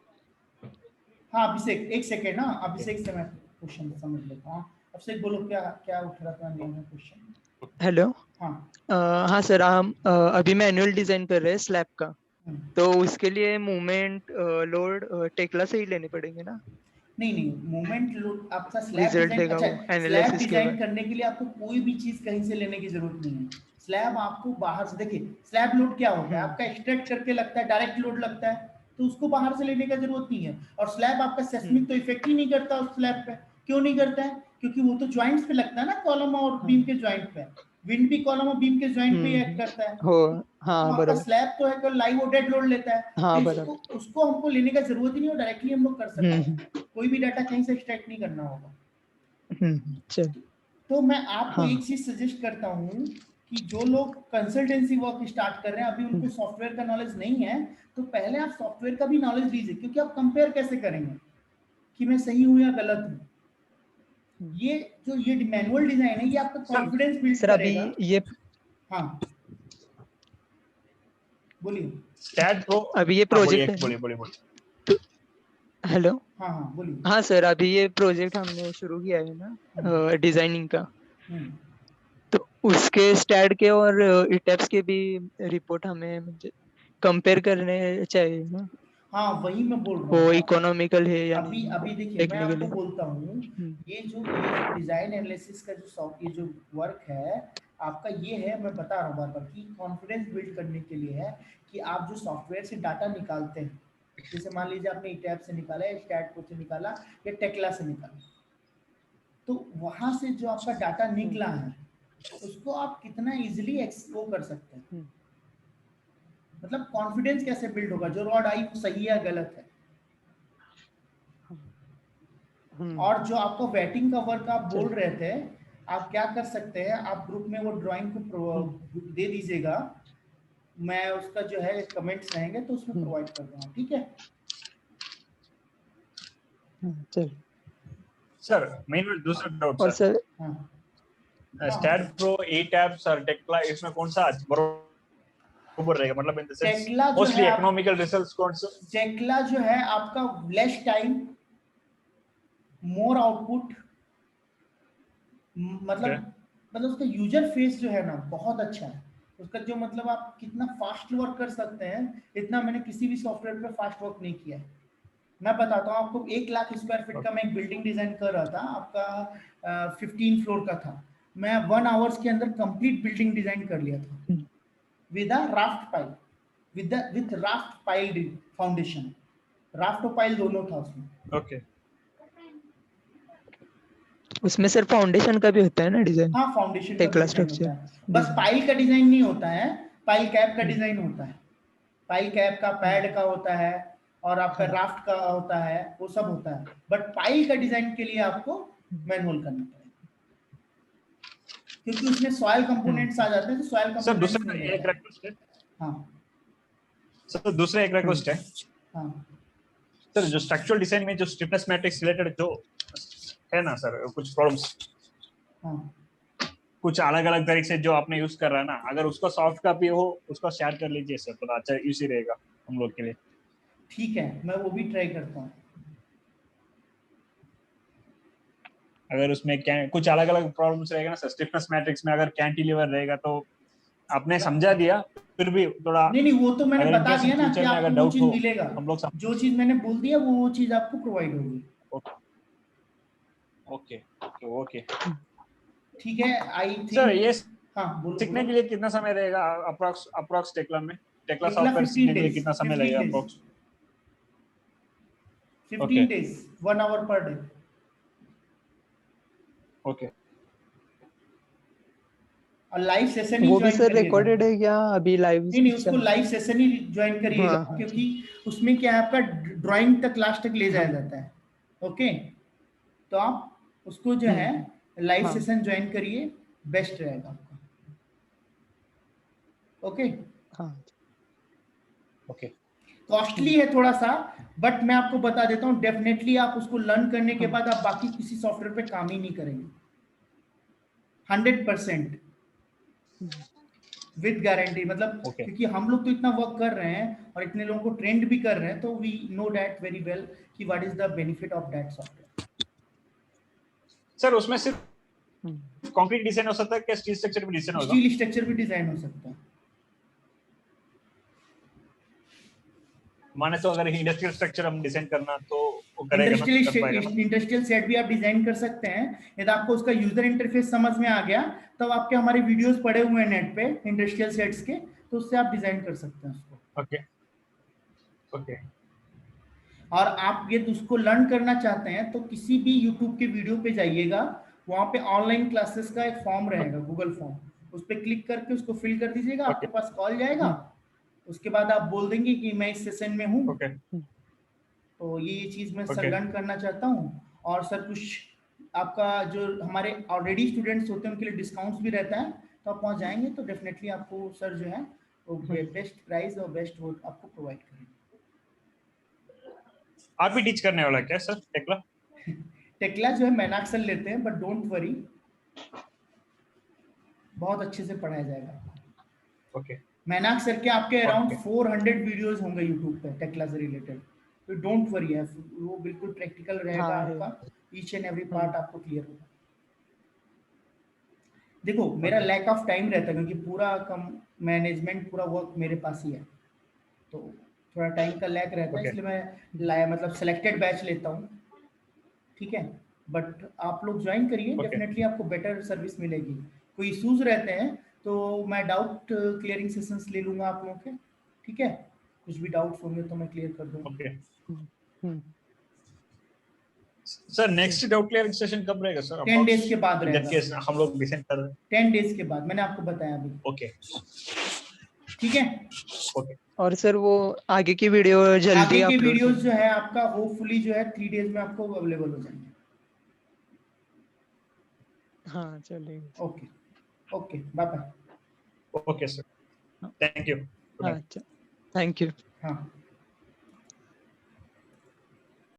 हाँ अभिषेक एक सेकंड ना, अभिषेक से मैं क्वेश्चन समझ लेता हूँ। अभिषेक बोलो, क्या क्या उठ रहा था मेन क्वेश्चन? हेलो। हाँ हाँ सर, हम अभी मैनुअल डिजाइन कर रहे हैं स्लैब का, हम्म। तो उसके लिए मूवमेंट लोड टेक्ला से ही लेने पड़ेंगे ना? नहीं मूवमेंट लोड आपका स्लैब रिजल्ट डिजाइन, देगा अच्छा वो स्लैब एनालिसिस के डिजाइन बाद। करने के लिए आपको कोई भी चीज कहीं से लेने की जरूरत नहीं है। स्लैब आपको बाहर से, देखिए स्लैब लोड क्या होता है, आपका एक्सट्रैक्ट करके लगता है, डायरेक्ट लोड लगता है, तो उसको बाहर से लेने का जरूरत नहीं है। और स्लैब आपका सेस्मिक तो इफेक्ट ही नहीं करता उस स्लैब पे। क्यों नहीं करता है? क्योंकि वो तो ज्वाइंट्स पे लगता है ना, कॉलम और बीम के ज्वाइंट पे। विंड भी कॉलम और बीम के ज्वाइंट पे ही एक्ट करता है। हो, तो हाँ आपका बराबर। स्लैब तो है लाइव और डेड लोड लेता है, तो हाँ इसको बराबर। उसको हमको लेने का जरूरत ही नहीं है, डायरेक्टली हम लोग कर सकते हैं। कोई भी डाटा कहीं से एक्सट्रैक्ट नहीं करना होगा। चल। तो मैं आपको हाँ। एक चीज सजेस्ट करता हूँ कि जो लोग कंसल्टेंसी वर्क स्टार्ट कर रहे हैं, अभी उनको सॉफ्टवेयर का नॉलेज नहीं है, तो पहले आप सॉफ्टवेयर का भी नॉलेज लीजिए, क्योंकि आप कंपेयर कैसे करेंगे कि मैं सही हूँ या गलत हूँ। ये जो ये मैनुअल डिजाइन है, ये आपका कॉन्फिडेंस बिल्ड सर अभी करेगा। ये हाँ बोलिए। STAAD Pro. अभी ये हाँ बोलिए प्रोजेक्ट है ना? बोलिए। हेलो। हाँ हाँ बोलिए। हाँ सर, अभी ये प्रोजेक्ट हमने शुरू किया है ना डिजाइनिंग का, हम्म। तो उसके स्टैट के और इटेप्स के भी रिपोर्ट हमें कंपेयर करने चाहिए ना, हाँ वही मैं बोल रहा वो हूँ। इकोनॉमिकल है या अभी नहीं अभी देखिए मैं देखने के आपको लिए। बोलता हूँ, ये जो डिजाइन एनालिसिस का जो सॉफ्ट, ये जो वर्क है आपका, ये है, मैं बता रहा हूँ बार बार कि कॉन्फिडेंस बिल्ड करने के लिए है कि आप जो सॉफ्टवेयर से डाटा निकालते हैं, जैसे मान लीजिए आपने ईटैप से निकाला या स्टैटप्रो से निकाला या टेक्ला से निकाला, तो वहां से जो आपका डाटा निकला है उसको आप कितना इजिली वो कर सकते हैं। मतलब कॉन्फिडेंस कैसे बिल्ड होगा, जो रॉड आई वो सही है या गलत है। और जो आपको वेटिंग का वर्क आप बोल रहे थे, आप क्या कर सकते हैं, आप ग्रुप में वो ड्राइंग को दे दीजिएगा, मैं उसका जो है कमेंट्स रहेंगे तो उसमें प्रोवाइड कर दूंगा, ठीक है? चल। सर मेन दूसरा डाउट और सर, सर हाँ स्टैट प्रो, ए टैब्स और टेक्ला, इसमें कौन सा बरोबर रहेगा? मतलब इन द सेंस टेक्ला जो मोस्टली है इकोनॉमिकल रिजल्ट्स कौन सा? टेक्ला जो है आपका लेस टाइम, मोर आउटपुट, मतलब उसका यूजर फेस जो है ना बहुत अच्छा है उसका, जो मतलब आप कितना फास्ट वर्क कर सकते हैं, इतना मैंने किसी भी सॉफ्टवेयर पे फास्ट वर्क नहीं किया है। मैं बताता हूँ आपको, 1 लाख स्क्वायर फीट का मैं एक बिल्डिंग डिजाइन कर रहा था, आपका 15 फ्लोर का था। मैं 1 आवर्स के अंदर कंप्लीट बिल्डिंग डिजाइन कर लिया था with raft pile, with raft pile foundation, raft और पाइल दोनों था उसमें। ओके। उसमें सर फाउंडेशन का भी होता है ना डिजाइन? हाँ फाउंडेशन का भी टेक्ला डिजाइन स्ट्रक्चर होता है, बस पाइल का डिजाइन नहीं होता है, पाइल कैप का डिजाइन होता है, पाइल कैप का, पैड का होता है, और आपका राफ्ट का होता है, वो सब होता है, बट पाइल का डिजाइन के लिए आपको मैनुअल करना पड़ेगा, क्योंकि उसमें सॉइल कंपोनेंट्स आ जाते हैं, तो सॉइल सर कंपोनेंट्स दूसरा नहीं एक लेता है। रिक्वेस्ट है। हाँ सर दूसरा एक रिक्वेस्ट है हाँ सर, जो स्ट्रक्चरल डिजाइन में जो स्टिफनेस मैट्रिक्स रिलेटेड जो है ना सर, कुछ प्रॉब्लम्स, हाँ कुछ अलग अलग तरीके से जो आपने यूज कर रहा है ना, अगर उसको सॉफ्ट कॉपी हो उसको शेयर कर लीजिए सर, तो अच्छा इजी रहेगा हम लोग के लिए। ठीक है, मैं वो भी ट्राई करता हूँ। अगर उसमें कुछ अलग अलग प्रॉब्लम्स रहेगा ना सर, स्टिफनेस मैट्रिक्स में अगर कैंटिलीवर रहेगा तो आपने समझा दिया, फिर भी थोड़ा नहीं नहीं, वो तो मैंने अगर बता इनकेस इन दिया ना कि फ्यूचर में अगर आपको वो डाउट चीज हो मिलेगा। हम लोग जो चीज मैंने बोल दिया वो चीज आपको प्रोवाइड होगी। Okay okay. ठीक है, आई सर थिंक। ये हाँ बोलो सीखने बोलो। के लिए कितना समय रहेगा अप्रोक्स अप्रोक्स टेक्ला में? टेक्ला टेक्ला सॉफ्टवेयर 15 सीखने के लिए डेज, कितना समय 15 लगेगा days, approx? 15 days, 1 hour per day. Okay. और लाइव सेशन ही वो भी ज्वाइन सर करिएगा। रिकॉर्डेड है क्या अभी लाइव? नहीं नहीं, उसको लाइव सेशन ही ज्वाइन करिएगा, हाँ हाँ क्योंकि उसमें क्या है, आपका ड्राइंग तक लास्ट तक ले जाया हाँ जाता है। ओके, तो आप उसको जो है हम्म, लाइव हाँ सेशन ज्वाइन करिए, बेस्ट रहेगा आपका। ओके। हाँ ओके। कॉस्टली है थोड़ा सा, बट मैं आपको बता देता हूँ, डेफिनेटली आप उसको लर्न करने के हाँ बाद आप बाकी किसी सॉफ्टवेयर पे काम ही नहीं करेंगे, 100% हम्म, विद गारंटी। मतलब ओके क्योंकि हम लोग तो इतना वर्क कर रहे हैं और इतने लोगों को ट्रेंड भी कर रहे हैं, तो we know that very well कि what is the benefit of that software. Sir उसमें सिर्फ हम्म, कंक्रीट डिजाइन हो सकता है क्या, स्टील स्ट्रक्चर भी डिजाइन होगा? स्टील स्ट्रक्चर भी डिजाइन हो सकता है। माने तो अगर इंडस्ट्रियल स्ट्रक्चर हम डिजाइन करना तो वो करेगा ना, कर पाएगा ना? इंडस्ट्रियल सेट भी आप डिजाइन कर सकते हैं, यदि आपको उसका यूजर इंटरफेस समझ में आ गया, तब आपके हमारे वीडियोस पड़े हुए हैं नेट पे इंडस्ट्रियल सेट्स के, तो उससे आप डिजाइन कर सकते हैं उसको। ओके ओके और आप ये उसको लर्न करना चाहते हैं तो किसी भी यूट्यूब के वीडियो पे जाइएगा, वहां पे ऑनलाइन क्लासेस का एक फॉर्म रहेगा, गूगल फॉर्म, उस पर क्लिक करके उसको फिल कर दीजिएगा, ओके आपके पास कॉल जाएगा। हम्म, उसके बाद आप बोल देंगे कि मैं इस सेशन में हूँ, ओके तो ये चीज़ मैं सर ओके लर्न करना चाहता हूँ। और सर कुछ आपका जो हमारे ऑलरेडी स्टूडेंट्स होते हैं उनके लिए डिस्काउंट्स भी रहता है, तो आप वहाँ जाएंगे तो डेफिनेटली आपको सर जो है वो बेस्ट प्राइस और बेस्ट वो आपको प्रोवाइड करेंगे। आप भी टीच करने वाला क्या सर टेक्ला? टेक्ला जो है मैनाक्सल लेते हैं, बट डोंट वरी, बहुत अच्छे से पढ़ाया जाएगा आपको। ओके मैनाक्स सर के आपके अराउंड ओके 400 वीडियोस होंगे यूट्यूब पे टेक्ला से रिलेटेड, तो डोंट वरी है, वो बिल्कुल प्रैक्टिकल रहेगा हाँ है। आपका, each and every hmm, part आपको क्लियर होगा। देखो मेरा ओके लैक ऑफ टाइम रहता है, क्योंकि पूरा कम मैनेजमेंट पूरा वर्क मेरे पास ही है, तो थोड़ा टाइम का लैक रहता है, ओके इसलिए मैं मतलब सेलेक्टेड बैच लेता हूँ। ठीक है, बट आप लोग ज्वाइन करिए, ओके डेफिनेटली आपको बेटर सर्विस मिलेगी। कोई इश्यूज रहते हैं तो मैं डाउट क्लियरिंग सेशंस ले लूँगा आप लोगों के। ठीक है, कुछ भी डाउट्स होंगे तो मैं क्लियर कर दूँगा। ओके। हम्म, हम्म, sir next doubt clearing session कब रहेगा सर 10 अप्रॉक्स? डेज के बाद इन दैट रहेगा, केस हम लोग डिसाइड कर रहे हैं। 10 डेज के बाद, मैंने आपको बताया अभी। ओके ठीक है, ओके और सर वो आगे की वीडियो जल्दी आगे के अपलोड वीडियोस जो करेंगे? है आपका होपफुली जो है 3 डेज में आपको अवेलेबल हो जाएंगे। हाँ चलेगा। Okay, okay, bye bye. Okay sir, हाँ थैंक यू। हाँ, अच्छा, थैंक यू। हाँ।